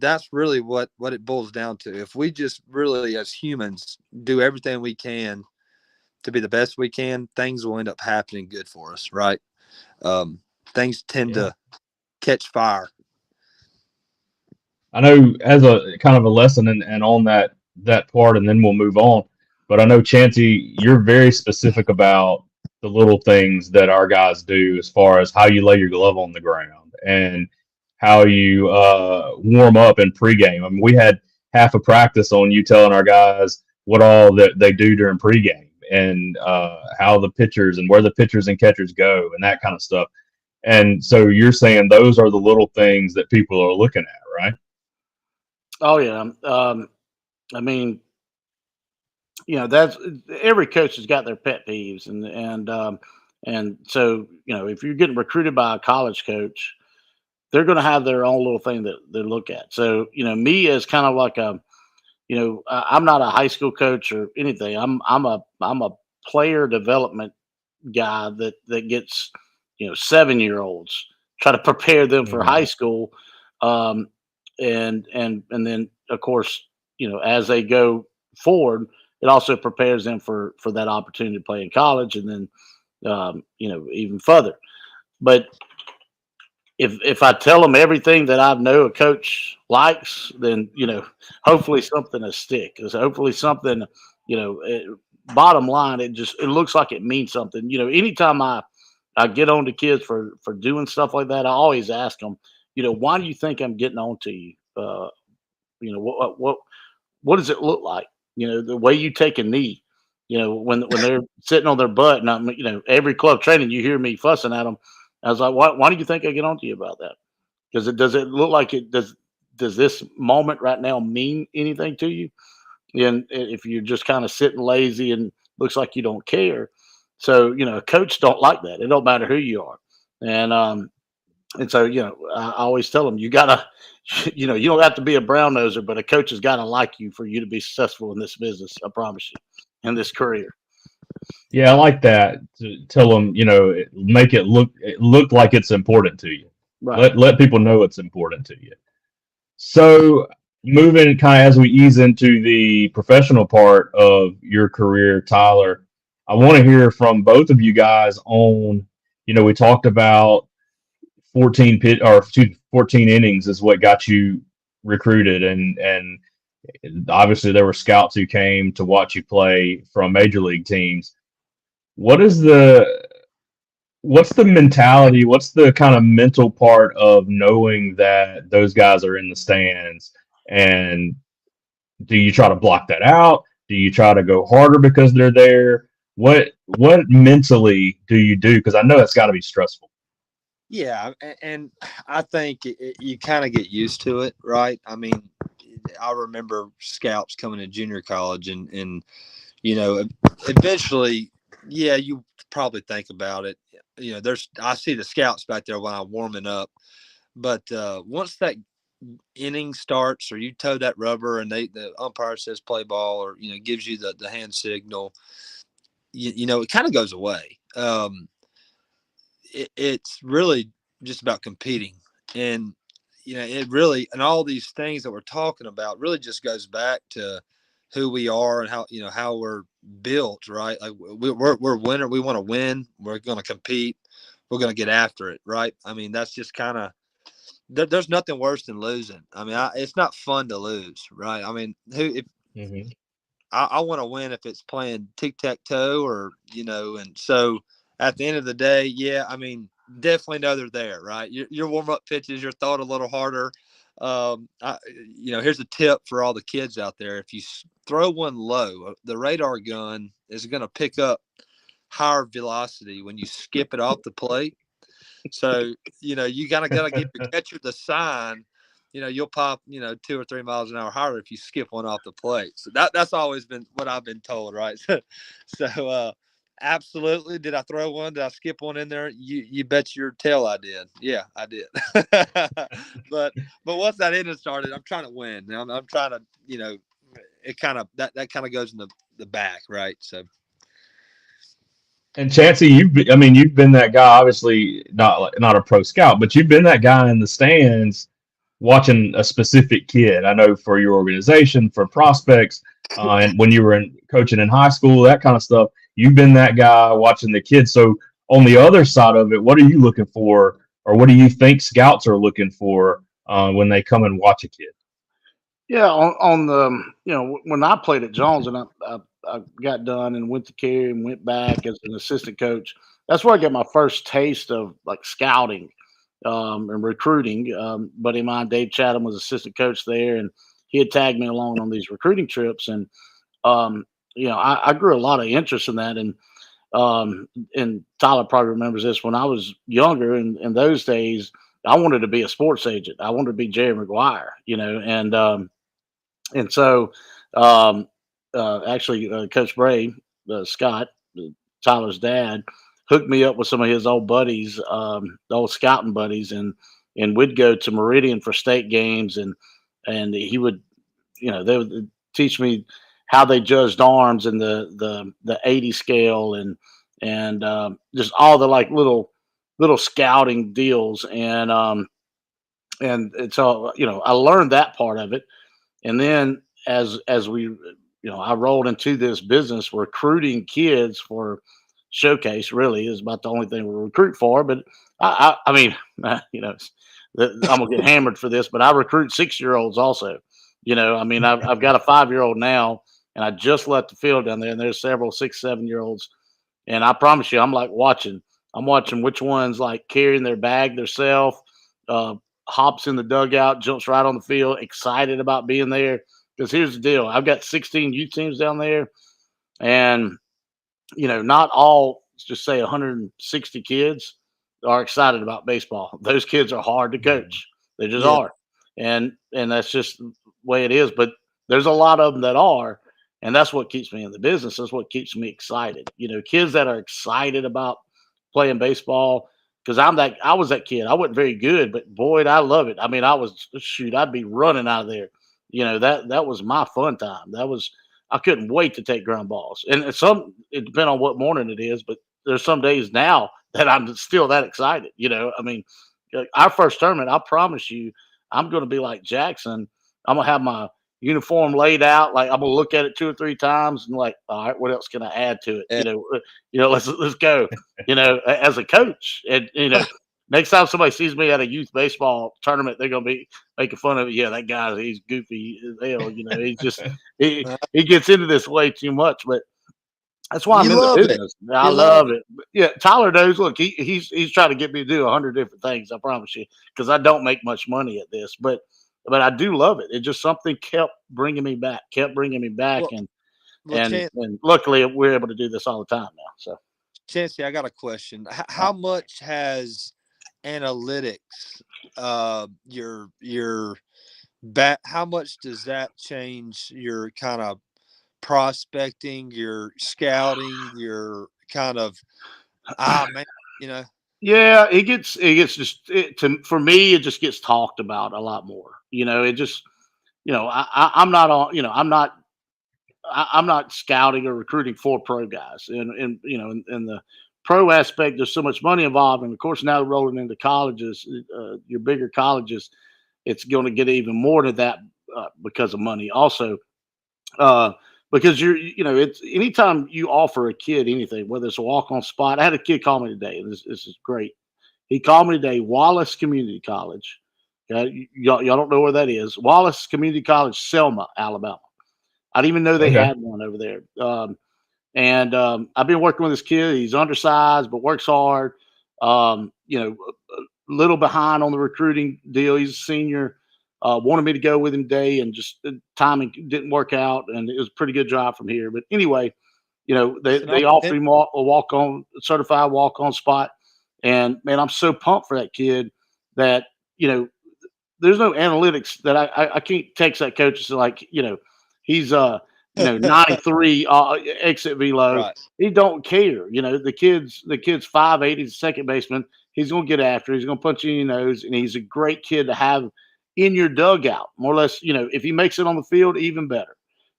that's really what it boils down to. If we just really, as humans, do everything we can to be the best we can, things will end up happening good for us, right? Things tend to catch fire. I know, as a kind of a lesson and on that part, and then we'll move on. But I know, Chancey, you're very specific about the little things that our guys do, as far as how you lay your glove on the ground and how you warm up in pregame. I mean, we had half a practice on you telling our guys what all that they do during pregame, and how the pitchers and where the pitchers and catchers go and that kind of stuff. And so you're saying those are the little things that people are looking at, right? Oh yeah. I mean, that's every coach has got their pet peeves, and so if you're getting recruited by a college coach, they're going to have their own little thing that they look at. So me as kind of like I'm not a high school coach or anything. I'm a player development guy that gets 7-year-olds, try to prepare them for high school, and then of course as they go forward, it also prepares them for that opportunity to play in college, and then even further. But if I tell them everything that I know a coach likes, then hopefully something will stick. Because hopefully something, bottom line, it looks like it means something. Anytime I get on to kids for doing stuff like that, I always ask them, why do you think I'm getting on to you? What does it look like? The way you take a knee. When they're sitting on their butt, and every club training, you hear me fussing at them. I was like, why do you think I get on to you about that? Does it look like it does this moment right now mean anything to you? And if you're just kind of sitting lazy and looks like you don't care, so coach don't like that. It don't matter who you are, and so I always tell them you gotta, you don't have to be a brown noser, but a coach has got to like you for you to be successful in this business. I promise you, in this career. Yeah, I like that. To tell them, make it look like it's important to you. Right. Let people know it's important to you. So moving kind of as we ease into the professional part of your career, Tyler, I want to hear from both of you guys on, we talked about 14 innings is what got you recruited, and obviously there were scouts who came to watch you play from major league teams. What is what's the mentality? What's the kind of mental part of knowing that those guys are in the stands? And do you try to block that out? Do you try to go harder because they're there? What mentally do you do? Because I know it's got to be stressful. Yeah, and I think you kind of get used to it, right? I mean, I remember scouts coming to junior college, and eventually, yeah, you probably think about it. I see the scouts back there when I'm warming up, but once that inning starts, or you toe that rubber, and the umpire says play ball, or gives you the hand signal, it kind of goes away. It's really just about competing, and it really, and all these things that we're talking about really just goes back to who we are and how we're built, right? Like we're winner. We want to win. We're going to compete. We're going to get after it, right? I mean, that's just kind of there's nothing worse than losing. I mean, it's not fun to lose, right? I mean, if Mm-hmm. I want to win if it's playing tic-tac-toe, or and so at the end of the day, yeah, I mean, definitely know they're there, right? Your warm-up pitches, you're thought a little harder. Here's a tip for all the kids out there: if you throw one low, the radar gun is going to pick up higher velocity when you skip it off the plate. So you gotta give your catcher the sign. You'll pop 2 or 3 miles an hour higher if you skip one off the plate. So that's always been what I've been told, right? So absolutely. Did I throw one? Did I skip one in there? You bet your tail I did. Yeah, I did. but once that inning started, I'm trying to win. I'm trying to it kind of that kind of goes in the back, right? So. And Chancey, you've been that guy. Obviously, not a pro scout, but you've been that guy in the stands watching a specific kid. I know for your organization, for prospects, and when you were coaching in high school, that kind of stuff. You've been that guy watching the kids. So on the other side of it, what are you looking for, or what do you think scouts are looking for when they come and watch a kid? Yeah, on the when I played at Jones, and I got done and went to Cary and went back as an assistant coach. That's where I got my first taste of like scouting and recruiting. Buddy of mine, Dave Chatham, was assistant coach there, and he had tagged me along on these recruiting trips. And I grew a lot of interest in that. And Tyler probably remembers this. When I was younger, in those days, I wanted to be a sports agent. I wanted to be Jerry Maguire, and so actually, Coach Bray, Scott, Tyler's dad, hooked me up with some of his old buddies, old scouting buddies, and we'd go to Meridian for state games, and he would, they would teach me how they judged arms and the 80 scale, and just all the like little scouting deals, and so I learned that part of it. And then as we, I rolled into this business recruiting kids for showcase. Really, is about the only thing we recruit for. But I mean, I'm gonna get hammered for this, but I recruit 6-year-olds also. I mean, I've got a 5-year-old now, and I just left the field down there, and there's several 6, 7-year-olds, and I promise you, I'm like watching. I'm watching which ones like carrying their bag themselves, uh, hops in the dugout, jumps right on the field, excited about being there. Because here's the deal: I've got 16 youth teams down there, and not all, just say 160 kids are excited about baseball. Those kids are hard to coach. They just Yeah. are. And that's just the way it is. But there's a lot of them that are, and that's what keeps me in the business. That's what keeps me excited. Kids that are excited about playing baseball. Because I was that kid. I wasn't very good, but boy, I love it. I mean, I'd be running out of there. That was my fun time. I couldn't wait to take ground balls. And it depends on what morning it is, but there's some days now that I'm still that excited. I mean, our first tournament, I promise you, I'm going to be like Jackson. I'm going to have my uniform laid out. Like I'm going to look at it 2 or 3 times and like, all right, what else can I add to it? Yeah. Let's go. As a coach, and next time somebody sees me at a youth baseball tournament, they're going to be making fun of it. Yeah, that guy, he's goofy as hell. He's just he gets into this way too much, but that's why I'm You in the love it. business. I You love love it. Yeah, Tyler knows. Look, he's trying to get me to do 100 different things. I promise you, because I don't make much money at this, but I do love it. It just something kept bringing me back, Well, and well, Chan- luckily we're able to do this all the time now. So Chancey, I got a question. uh, How much has analytics, your bat? How much does that change your kind of prospecting, your scouting, your kind of man, you know? yeah, it gets for me it just gets talked about a lot more. It just I'm not on. I'm not scouting or recruiting for pro guys, and in the pro aspect, there's so much money involved, and of course now rolling into colleges, your bigger colleges, it's going to get even more to that because of money, also. Uh, because it's anytime you offer a kid anything, whether it's a walk on spot. I had a kid call me today, and this is great. He called me today, Wallace Community College. Y'all don't know where that is. Wallace Community College, Selma, Alabama. I didn't even know they Okay. had one over there. And I've been working with this kid. He's undersized, but works hard. A little behind on the recruiting deal. He's a senior. Wanted me to go with him today, and just the timing didn't work out. And it was a pretty good drive from here. But anyway, they Listen, they offered him a walk on, certified walk on spot. And man, I'm so pumped for that kid that there's no analytics that I can't text that coach and say like he's 93 exit velo. right. He don't care. The kid's 5'8", he's a second baseman. He's gonna get after. He's gonna punch you in your nose, and he's a great kid to have in your dugout. More or less, if he makes it on the field, even better.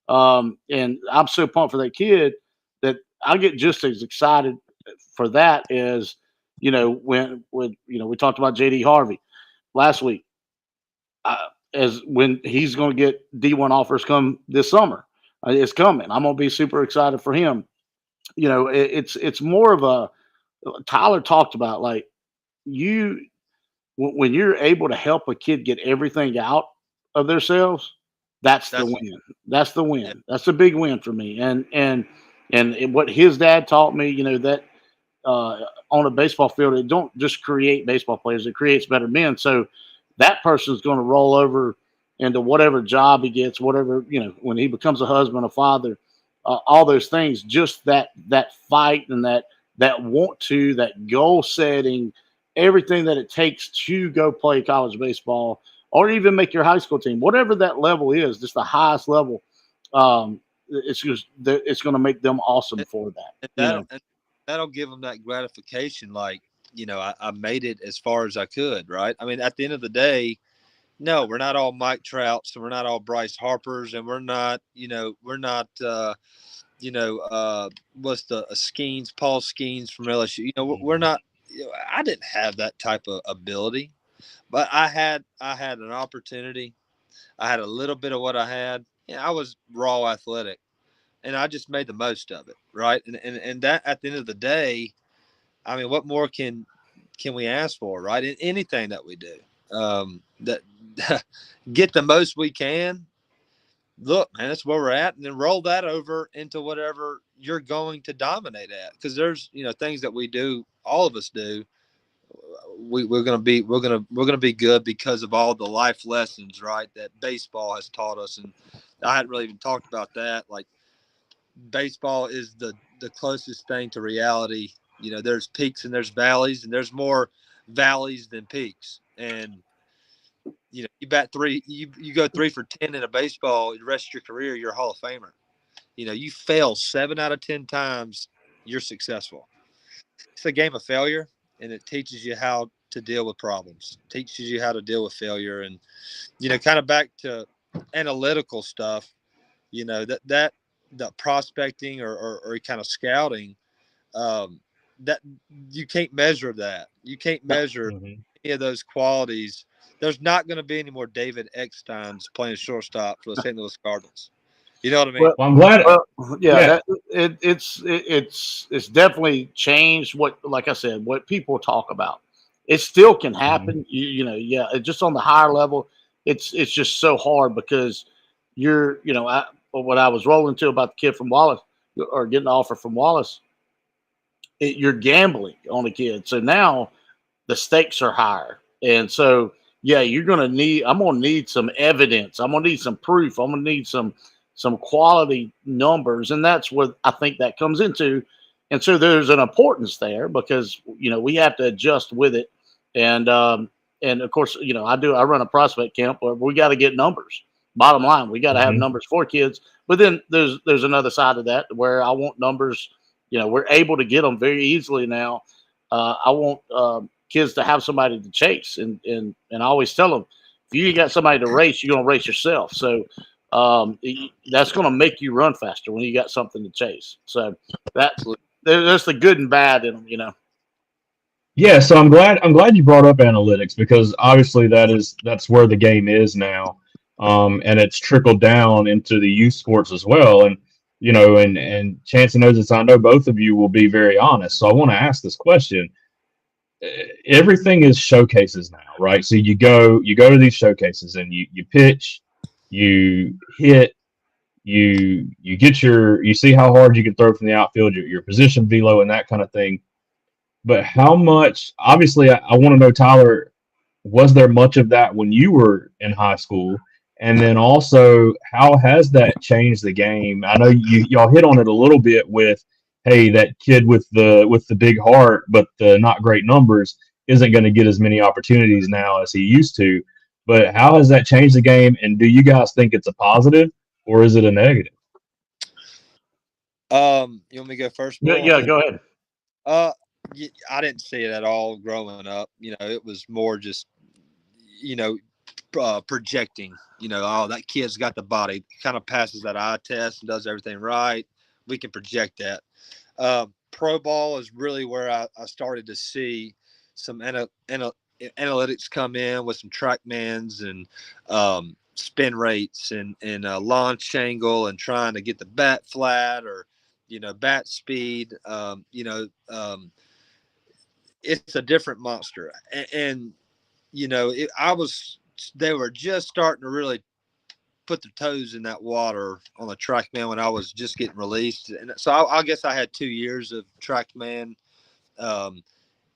And I'm so pumped for that kid that I get just as excited for that as when we talked about JD Harvey last week, as when he's going to get D1 offers come this summer. It's coming. I'm going to be super excited for him. It's more of a Tyler talked about, like, you when you're able to help a kid get everything out of themselves, that's the That's win. That's the yeah. win. That's a big win for me. What his dad taught me, that on a baseball field, it don't just create baseball players; it creates better men. So that person's going to roll over into whatever job he gets, whatever when he becomes a husband, a father, all those things. Just that fight and that want to, that goal setting, everything that it takes to go play college baseball or even make your high school team, whatever that level is, just the highest level. It's going to make them awesome And, for that. and that'll give them that gratification. Like, I made it as far as I could. Right. I mean, at the end of the day, no, we're not all Mike Trouts, and we're not all Bryce Harpers, and we're not, what's the Skeens, Paul Skeens from LSU. We're not. I didn't have that type of ability, but I had an opportunity. I had a little bit of what I had. I was raw athletic, and I just made the most of it, right? And that at the end of the day, I mean, what more can we ask for, right? In anything that we do, that get the most we can. Look, man, that's where we're at, and then roll that over into whatever you're going to dominate at. Because there's, things that we do, all of us do. We're gonna be good because of all the life lessons, right? That baseball has taught us, and I hadn't really even talked about that. Like baseball is the closest thing to reality. There's peaks and there's valleys, and there's more valleys than peaks. And you bat three, you go 3 for 10 in a baseball, the rest of your career, you're a Hall of Famer. You fail 7 out of 10 times, you're successful. It's a game of failure, and it teaches you how to deal with problems, teaches you how to deal with failure. And, kind of back to analytical stuff, that the prospecting or kind of scouting, that you can't measure that. You can't measure any of those qualities. There's not going to be any more David Ecksteins playing shortstop for the St. Louis Cardinals. You know what I mean? Well, Well, I'm glad. yeah, it's definitely changed like I said, what people talk about. It still can happen. Yeah, just on the higher level, it's just so hard because what I was rolling to about the kid from Wallace or getting the offer from Wallace, you're gambling on a kid. So now the stakes are higher. And so, yeah, I'm going to need some evidence. I'm going to need some proof. I'm going to need some quality numbers. And that's what I think that comes into. And so there's an importance there because, we have to adjust with it. And of course, I run a prospect camp, but we got to get numbers. Bottom line, we got to have numbers for kids. But then there's another side of that where I want numbers. We're able to get them very easily now. I want kids to have somebody to chase, and I always tell them, if you got somebody to race, you're gonna race yourself. So that's gonna make you run faster when you got something to chase. So there's the good and bad in them. Yeah, so I'm glad you brought up analytics because obviously that's where the game is now, and it's trickled down into the youth sports as well. And and Chance knows this. I know both of you will be very honest. So I want to ask this question. Everything is showcases now, right? So you go to these showcases and you pitch, you hit, you see how hard you can throw from the outfield, your position velo and that kind of thing. But how much? Obviously, I want to know, Tyler, was there much of that when you were in high school? And then also, how has that changed the game? I know y'all hit on it a little bit with, hey, that kid with the big heart but the not great numbers isn't going to get as many opportunities now as he used to. But how has that changed the game? And do you guys think it's a positive or is it a negative? You want me to go first, Bull? Yeah, go ahead. I didn't see it at all growing up. It was more just, projecting. Oh, that kid's got the body, kind of passes that eye test and does everything right. We can project that. Pro ball is really where I started to see some analytics come in with some trackmans and spin rates and launch angle and trying to get the bat flat or bat speed. It's a different monster, and they were just starting to really put their toes in that water on the TrackMan when I was just getting released. And so I guess I had 2 years of TrackMan, and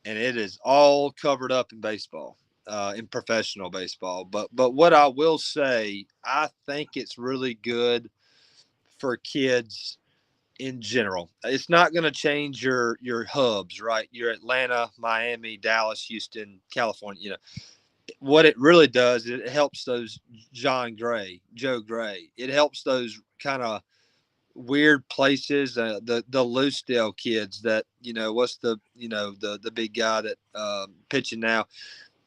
it is all covered up in baseball, in professional baseball. But what I will say, I think it's really good for kids in general. It's not going to change your hubs, right? Your Atlanta, Miami, Dallas, Houston, California, what it really does is it helps those Joe Gray. It helps those kind of weird places, the Loosedale kids that, what's the big guy that pitching now.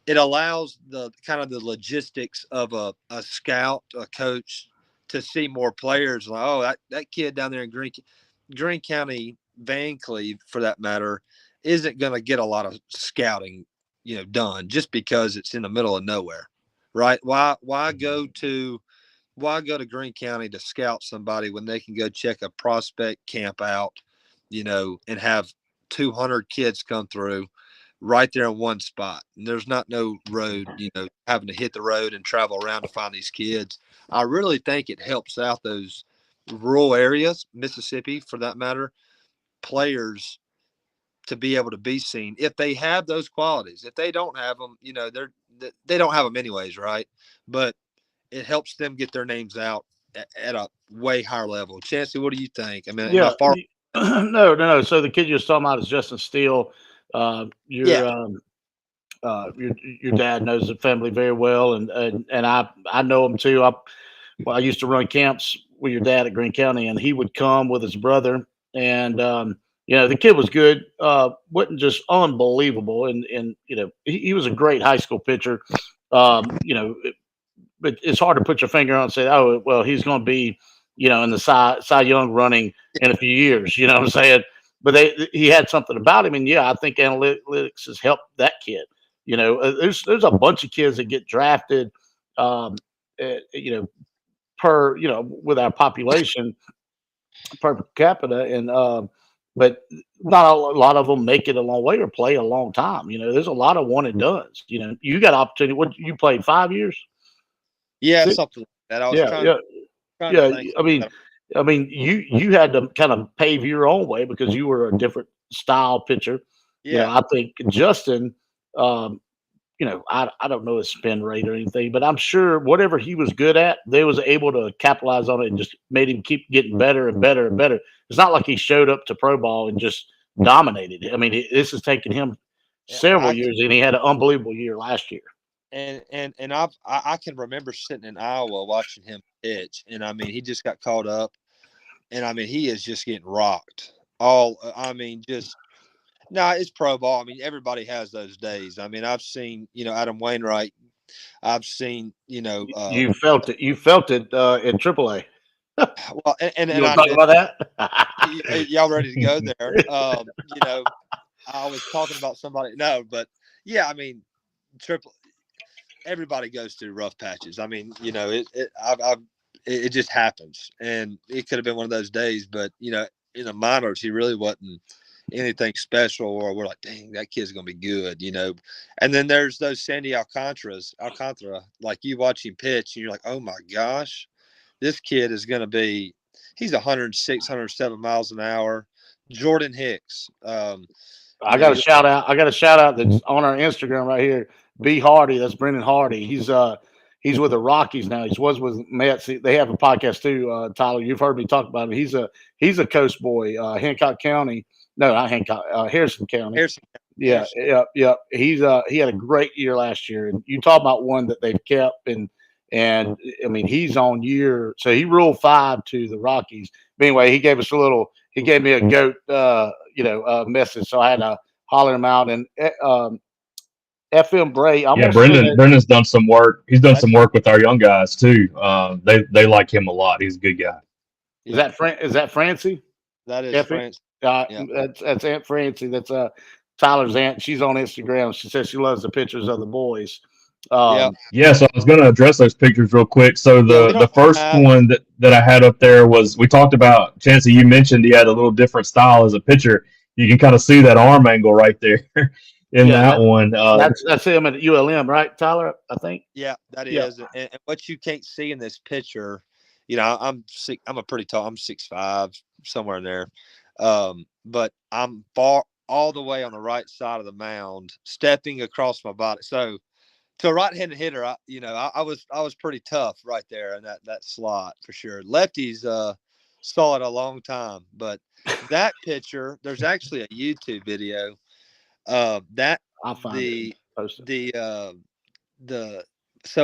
It allows the kind of the logistics of a scout, a coach to see more players. Like, oh, that kid down there in Greene County, Van Cleve, for that matter, isn't going to get a lot of scouting, done just because it's in the middle of nowhere, right? Why go to why go to Greene County to scout somebody when they can go check a prospect camp out, and have 200 kids come through right there in one spot. And there's not no road, having to hit the road and travel around to find these kids. I really think it helps out those rural areas, Mississippi for that matter, players to be able to be seen if they have those qualities. If they don't have them, they don't have them anyways, right? But it helps them get their names out at a way higher level. Chancey, what do you think? I mean, am I far? No. So the kid you're talking about is Justin Steele. Your dad knows the family very well, and I know him too. I used to run camps with your dad at Greene County, and he would come with his brother, and the kid was good. Wasn't just unbelievable, and he was a great high school pitcher. But it's hard to put your finger on and say, oh, well, he's going to be, in the Cy Young running in a few years. You know what I'm saying? But he had something about him, and I think analytics has helped that kid. There's a bunch of kids that get drafted, per with our population per capita, and but not a lot of them make it a long way or play a long time. There's a lot of one and dones. You got opportunity. What you played 5 years? Yeah, 6? something like that. I was Yeah, trying yeah. to think. I mean, you had to kind of pave your own way because you were a different style pitcher. Yeah. I think Justin, I don't know his spin rate or anything, but I'm sure whatever he was good at, they was able to capitalize on it and just made him keep getting better and better and better. It's not like he showed up to pro ball and just dominated it. I mean, this has taken him several years, and he had an unbelievable year last year. And I can remember sitting in Iowa watching him pitch, and I mean, he just got caught up, and I mean, he is just getting rocked. It's pro ball. I mean, everybody has those days. I mean, I've seen, Adam Wainwright. I've seen, you felt it. You felt it in AAA. Well, and you want to talk about that? Y'all ready to go there? I was talking about somebody. No, but yeah, I mean, everybody goes through rough patches. I mean, it just happens, and it could have been one of those days. But in the minors, he really wasn't anything special, or we're like, dang, that kid's gonna be good, And then there's those Sandy Alcantara, like you watch him pitch, and you're like, oh my gosh, this kid is gonna be. He's 106, 107 miles an hour. Jordan Hicks. I got a shout out. That's on our Instagram right here. B Hardy. That's Brendan Hardy. He's with the Rockies now. He was with Mets. They have a podcast too. Tyler, you've heard me talk about him. He's a coast boy. Hancock County. No, not Hancock. Harrison County. Yeah. He had a great year last year. And you talk about one that they've kept, and I mean, he's on year. So he ruled 5 to the Rockies. But anyway, he gave me a goat, message. So I had to holler him out. And FM Bray. Brendan's done some work. He's done some work with our young guys too. They like him a lot. He's a good guy. Is that Francie? That is Francie. That's Aunt Francie. That's Tyler's aunt. She's on Instagram. She says she loves the pictures of the boys. So I was going to address those pictures real quick. So the first one that I had up there was, we talked about, Chancey, you mentioned he had a little different style as a pitcher. You can kind of see that arm angle right there in that one. That's him at ULM, right, Tyler? I think. Yeah, that is. And what you can't see in this picture, I'm pretty tall. I'm 6'5", somewhere in there. But I'm all the way on the right side of the mound, stepping across my body. So to a right-handed hitter, I was pretty tough right there in that slot for sure. Lefties saw it a long time, but that pitcher, there's actually a YouTube video. So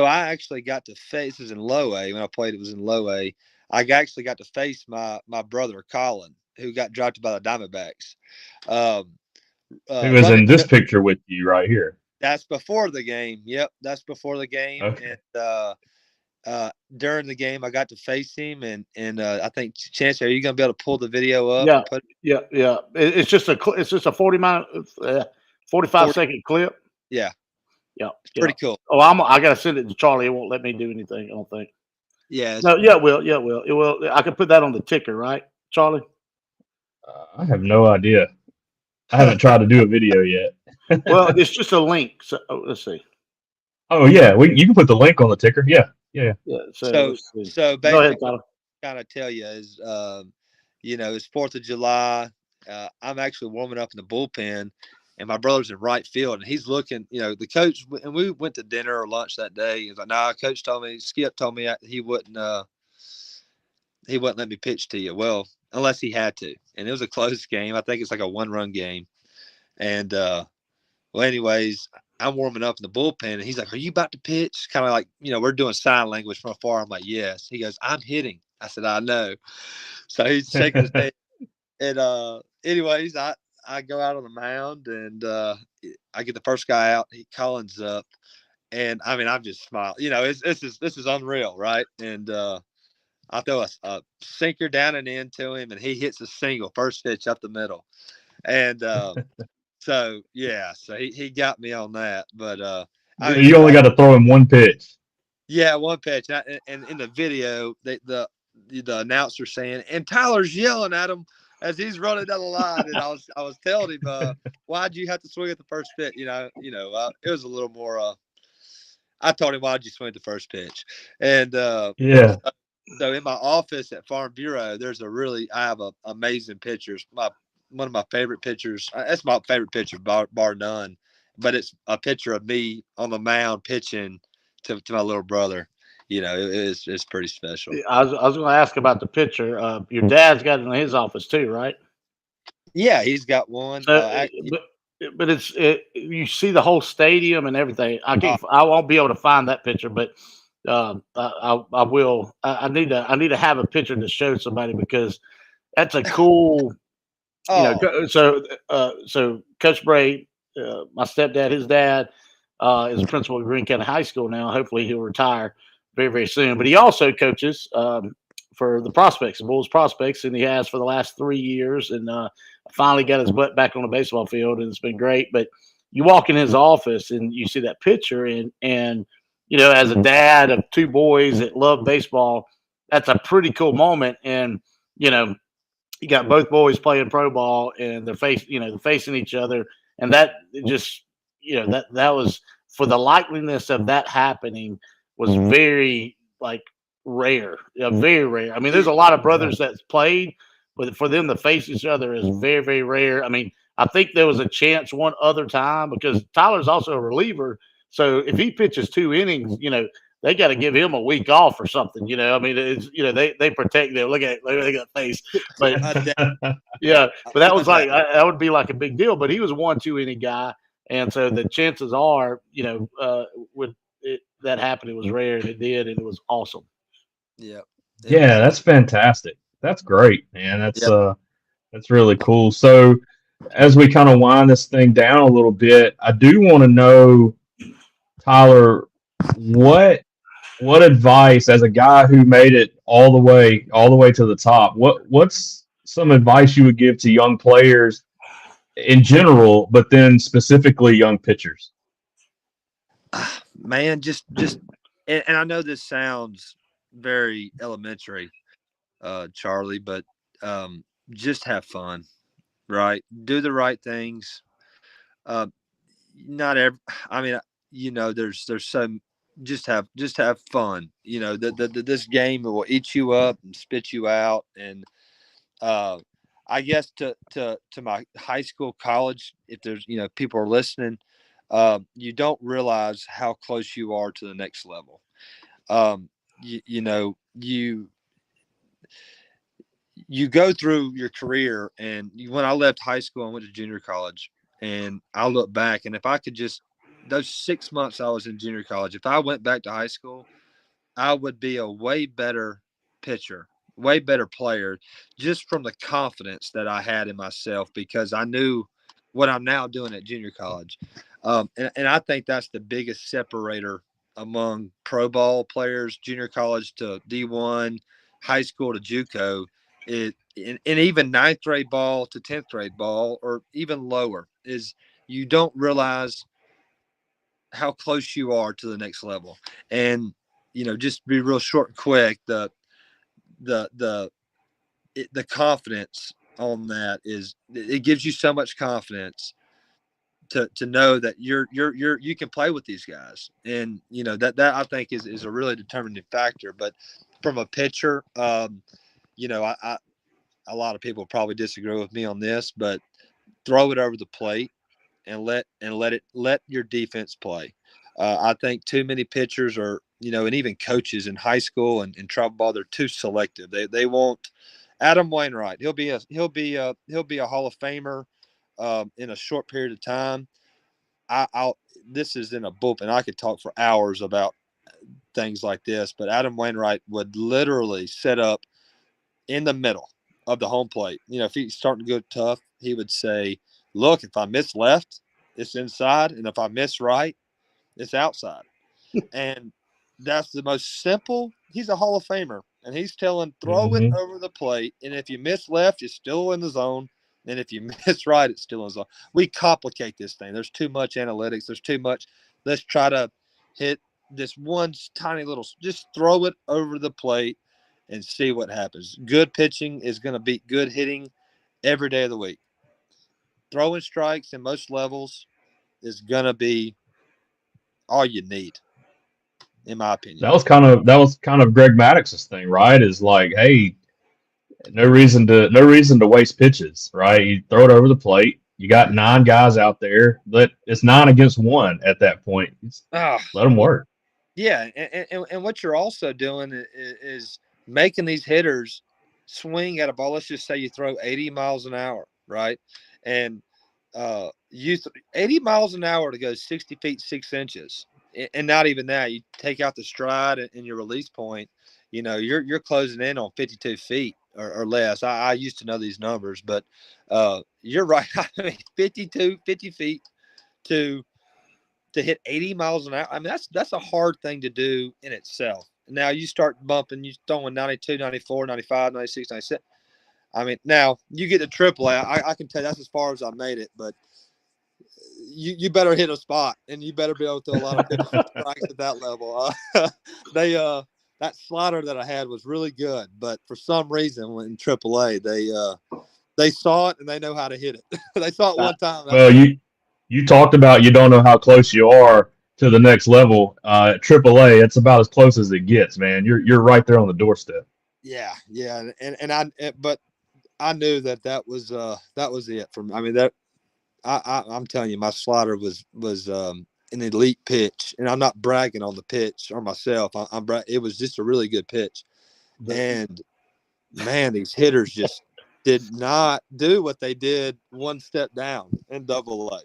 I actually got to face. This was in low A when I played. It was in low A. I actually got to face my brother Colin, who got drafted by the Diamondbacks. He was in this picture with you right here. That's before the game. Yep, that's before the game. Okay. And during the game, I got to face him, and I think, Chance, are you going to be able to pull the video up? Yeah. It's just a 45-second clip. Yeah. Yeah, it's pretty cool. Oh, I got to send it to Charlie. It won't let me do anything, I don't think. Yeah. No, yeah, it will. Yeah, it will. It will. I can put that on the ticker, right, Charlie? I have no idea. I haven't tried to do a video yet. Well, it's just a link. So let's see. Oh yeah, you can put the link on the ticker. Yeah, yeah. Yeah. So So let's see. so Go ahead, basically, Tyler. kind of tell you is, it's 4th of July. I'm actually warming up in the bullpen, and my brother's in right field, and he's looking. The coach, and we went to dinner or lunch that day. He's like, "Nah, coach told me, Skip told me he wouldn't let me pitch to you. Well, unless he had to." And it was a close game. I think it's like a 1-run game. And well, anyways, I'm warming up in the bullpen, and he's like, "Are you about to pitch?" Kind of like, we're doing sign language from afar. I'm like, "Yes." He goes, "I'm hitting." I said, "I know." So he's shaking his head. And anyways, I go out on the mound, and I get the first guy out. Collins up, and I mean, I'm just smiling. This is unreal, right? And I throw a sinker down and in to him, and he hits a single first pitch up the middle. And so he got me on that. But I mean, You only got to throw him one pitch. yeah, one pitch. And in the video, the announcer saying, and Tyler's yelling at him as he's running down the line. And I was telling him, why'd you have to swing at the first pitch? It was a little more. I told him, why'd you swing at the first pitch? And Yeah. so in my office at Farm Bureau, I have amazing pictures. One of my favorite pictures. That's my favorite picture, bar none. But it's a picture of me on the mound pitching to my little brother. It's pretty special. I was going to ask about the picture. Your dad's got it in his office too, right? Yeah, he's got one. So, but you see the whole stadium and everything. I won't be able to find that picture, but I will. I need to have a picture to show somebody because that's a cool. So Coach Bray, my stepdad, his dad, is a principal at Greene County High School now. Hopefully, he'll retire very, very soon. But he also coaches for the prospects, the Bulls prospects, and he has for the last 3 years. And finally got his butt back on the baseball field, and it's been great. But you walk in his office and you see that picture, and as a dad of 2 boys that love baseball, that's a pretty cool moment. And you got both boys playing pro ball, and they're facing each other, and that just that was for the likeliness of that happening was very rare, very rare. I mean, there's a lot of brothers that's played, but for them to face each other is very, very rare. I mean, I think there was a chance one other time because Tyler's also a reliever, so if he pitches 2 innings, they got to give him a week off or something. I mean, it's they protect them. Look at that face, but yeah, but that was that would be like a big deal. But he was a 1-2 inning guy, and so the chances are, with that happened, it was rare, and it did, and it was awesome. Yeah. Yeah, that's fantastic. That's great, man. Yep. That's really cool. So as we kind of wind this thing down a little bit, I do want to know, Tyler, what advice as a guy who made it all the way to the top, what's some advice you would give to young players in general, but then specifically young pitchers? Man, just and I know this sounds very elementary, Charlie, but just have fun, right? Do the right things. Uh, Not every. I mean, there's some. Just have fun. This game will eat you up and spit you out. And I guess to my high school, college, if there's people are listening, you don't realize how close you are to the next level. You go through your career, and when I left high school, I went to junior college, and I look back, and if I could just those 6 months I was in junior college, if I went back to high school, I would be a way better pitcher, way better player, just from the confidence that I had in myself because I knew what I'm now doing at junior college. And I think that's the biggest separator among pro ball players, junior college to D1, high school to JUCO, and even ninth grade ball to 10th grade ball, or even lower, is you don't realize how close you are to the next level. And just be real short and quick. The confidence on that it gives you so much confidence to know that you can play with these guys, and that I think is a really determining factor. But from a pitcher, I a lot of people probably disagree with me on this, but throw it over the plate and let your defense play. I think too many pitchers are, and even coaches in high school and travel ball, they're too selective. They won't. Adam Wainwright, he'll be a Hall of Famer in a short period of time. This is in a bullpen. I could talk for hours about things like this, but Adam Wainwright would literally set up in the middle of the home plate. If he's starting to go tough, he would say, "Look, if I miss left, it's inside, and if I miss right, it's outside." And that's the most simple. He's a Hall of Famer, and he's telling throw it over the plate, and if you miss left, you're still in the zone, and if you miss right, it's still in the zone. We complicate this thing. There's too much analytics. There's too much. Let's try to hit this one tiny little. Just throw it over the plate and see what happens. Good pitching is going to beat good hitting every day of the week. Throwing strikes in most levels is going to be all you need, in my opinion. That was kind of Greg Maddox's thing, right? Is like, hey, no reason to waste pitches, right? You throw it over the plate. You got 9 guys out there, but it's 9 against 1 at that point. Let them work. Yeah, and what you're also doing is making these hitters swing at a ball. Let's just say you throw 80 miles an hour, right? And 80 miles an hour to go 60 feet 6 inches, and not even that. You take out the stride and your release point. You're closing in on 52 feet or less. I used to know these numbers, but you're right. I mean, 50 feet to hit 80 miles an hour. I mean, that's a hard thing to do in itself. Now you start bumping, you throwing 92, 94, 95, 96, 97. I mean, now you get to AAA. I can tell you that's as far as I made it, but you better hit a spot, and you better be able to throw a lot of pitches and strikes at that level. That slider that I had was really good, but for some reason in AAA, they saw it and they know how to hit it. They saw it one time. Well, you talked about you don't know how close you are to the next level. AAA, it's about as close as it gets, man. You're right there on the doorstep. Yeah, but I knew that was it for me. I mean, I'm telling you, my slider was an elite pitch, and I'm not bragging on the pitch or myself. It was just a really good pitch, and man, these hitters just did not do what they did one step down in Double-A.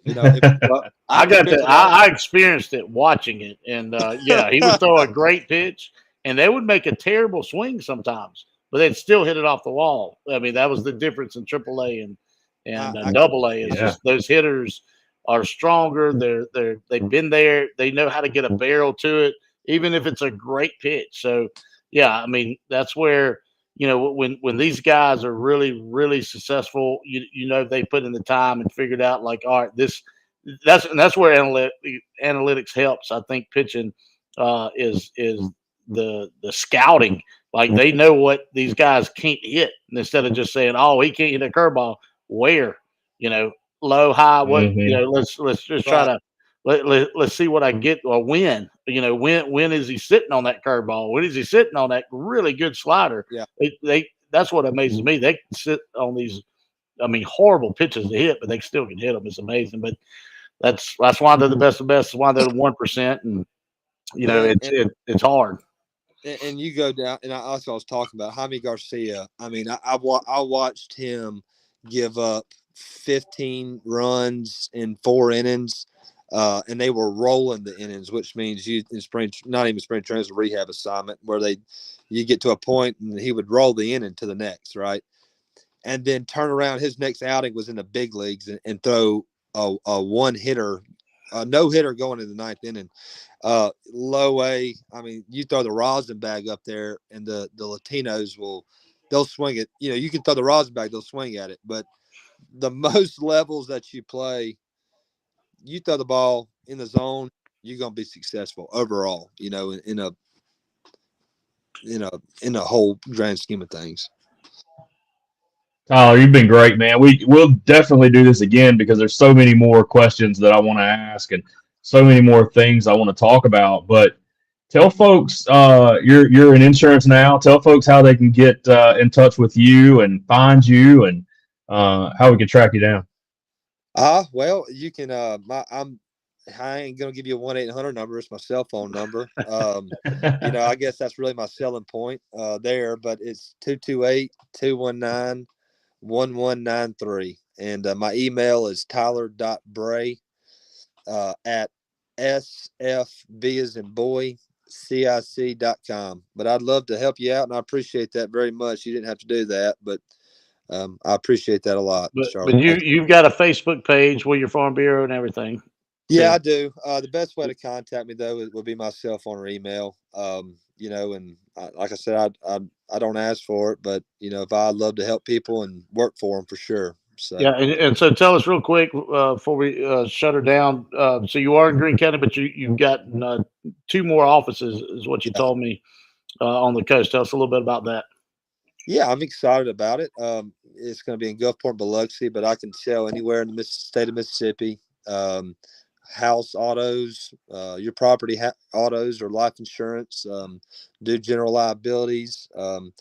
I experienced it watching it, and he would throw a great pitch, and they would make a terrible swing sometimes, but they'd still hit it off the wall. I mean, that was the difference in AAA and Double-A. It's just those hitters are stronger. They've been there. They know how to get a barrel to it, even if it's a great pitch. So, yeah, I mean, that's where. When these guys are really, really successful, they put in the time and figured out like, all right, that's where analytics helps. I think pitching is the scouting. Like they know what these guys can't hit, and instead of just saying, oh, he can't hit a curveball, where, low, high, what, let's just try to let's see what I can get or when. When is he sitting on that curveball? When is he sitting on that really good slider? Yeah. That's what amazes me. They can sit on these, horrible pitches to hit, but they still can hit them. It's amazing. But that's why they're the best of the best. That's why they're the 1%. And it's hard. And you go down, and I was talking about Jaime Garcia. I mean, I watched him give up 15 runs in 4 innings. And they were rolling the innings, which means not even spring training, it's a rehab assignment where you get to a point and he would roll the inning to the next, right? And then turn around. His next outing was in the big leagues and throw a one-hitter, a no-hitter going in the 9th inning. Low A, I mean, you throw the rosin bag up there and the Latinos they'll swing it. You can throw the rosin bag, they'll swing at it. But the most levels that you play, you throw the ball in the zone, you're going to be successful overall, in a in the whole grand scheme of things. Tyler, you've been great, man. We'll definitely do this again because there's so many more questions that I want to ask and so many more things I want to talk about. But tell folks, you're in insurance now. Tell folks how they can get in touch with you and find you, and how we can track you down. Well, you can. I ain't gonna give you a 1-800 number. It's my cell phone number. I guess that's really my selling point there. But it's 228-219-1193, and my email is tyler.bray at sfb as in boy cic.com. But I'd love to help you out, and I appreciate that very much. You didn't have to do that, but I appreciate that a lot, But Charlie. you've got a Facebook page with your Farm Bureau and everything. Yeah, I do. The best way to contact me though would be my cell phone or email. And like I said, I don't ask for it, but if I'd love to help people and work for them for sure. So Yeah, and so tell us real quick before we shut her down. So you are in Greene County, but you've got 2 more offices, is what you told me, on the coast. Tell us a little bit about that. Yeah, I'm excited about it. It's going to be in Gulfport, Biloxi, but I can sell anywhere in the state of Mississippi. House autos, your property autos or life insurance, do general liabilities. I'm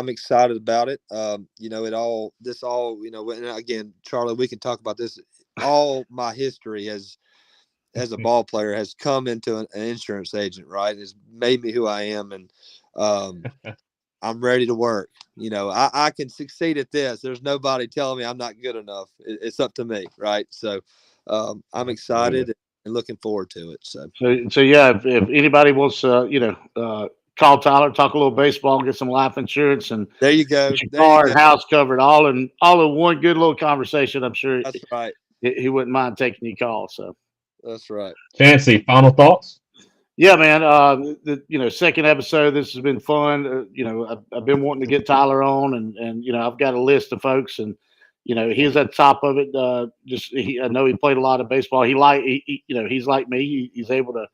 excited about it. And again, Charlie, we can talk about this. All my history as a ball player has come into an insurance agent, right? And has made me who I am. And I'm ready to work. I can succeed at this. There's nobody telling me I'm not good enough. It's up to me, right? So I'm excited and looking forward to it. So yeah, if anybody wants call Tyler, talk a little baseball, get some life insurance, and there you go. Get your car and house covered, all in one good little conversation. I'm sure that's right. He wouldn't mind taking your call. So that's right. Chancey, final thoughts? Yeah, man. Second episode. This has been fun. I've been wanting to get Tyler on, and I've got a list of folks, and he's at the top of it. I know he played a lot of baseball. He's like me. He's able to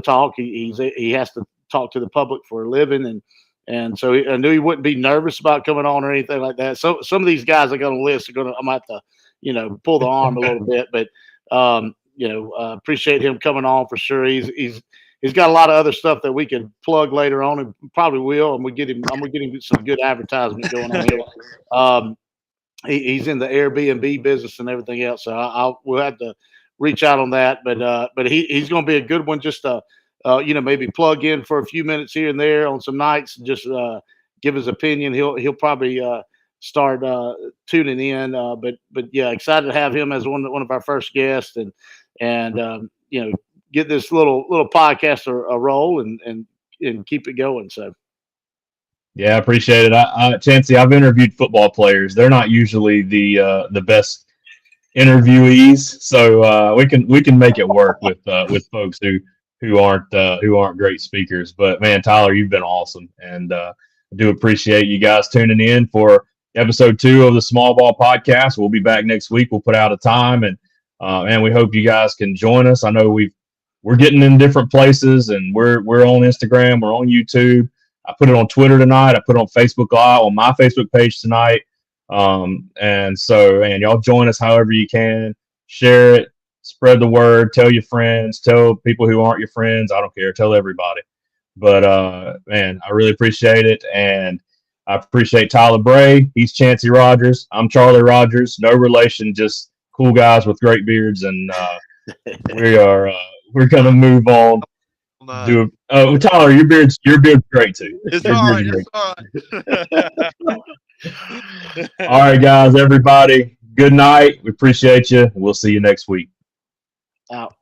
talk. He has to talk to the public for a living, and so I knew he wouldn't be nervous about coming on or anything like that. So some of these guys I got on the list I'm gonna have to pull the arm a little bit, but appreciate him coming on for sure. He's got a lot of other stuff that we can plug later on, and probably will. And I'm gonna get him some good advertisement going on here. He's in the Airbnb business and everything else, so we'll have to reach out on that. But he's going to be a good one. Just maybe plug in for a few minutes here and there on some nights, and just give his opinion. He'll probably start tuning in. But yeah, excited to have him as one of our first guests, and get this little podcast a roll and keep it going. So. Yeah, I appreciate it. Chancey, I've interviewed football players. They're not usually the best interviewees, so we can make it work with folks who aren't great speakers. But man, Tyler, you've been awesome, and I do appreciate you guys tuning in for episode 2 of the Small Ball Podcast. We'll be back next week. We'll put out a time, and we hope you guys can join us. I know we're getting in different places, and we're on Instagram, we're on YouTube. I put it on Twitter tonight. I put it on Facebook Live, on my Facebook page tonight. And y'all join us however you can. Share it, spread the word, tell your friends, tell people who aren't your friends. I don't care. Tell everybody. But, man, I really appreciate it. And I appreciate Tyler Bray. He's Chancey Rogers. I'm Charlie Rogers. No relation, just cool guys with great beards. And we're going to move on. Tyler, your beard's great too. It's all right. It's all right. All right, guys, everybody. Good night. We appreciate you. We'll see you next week. Out.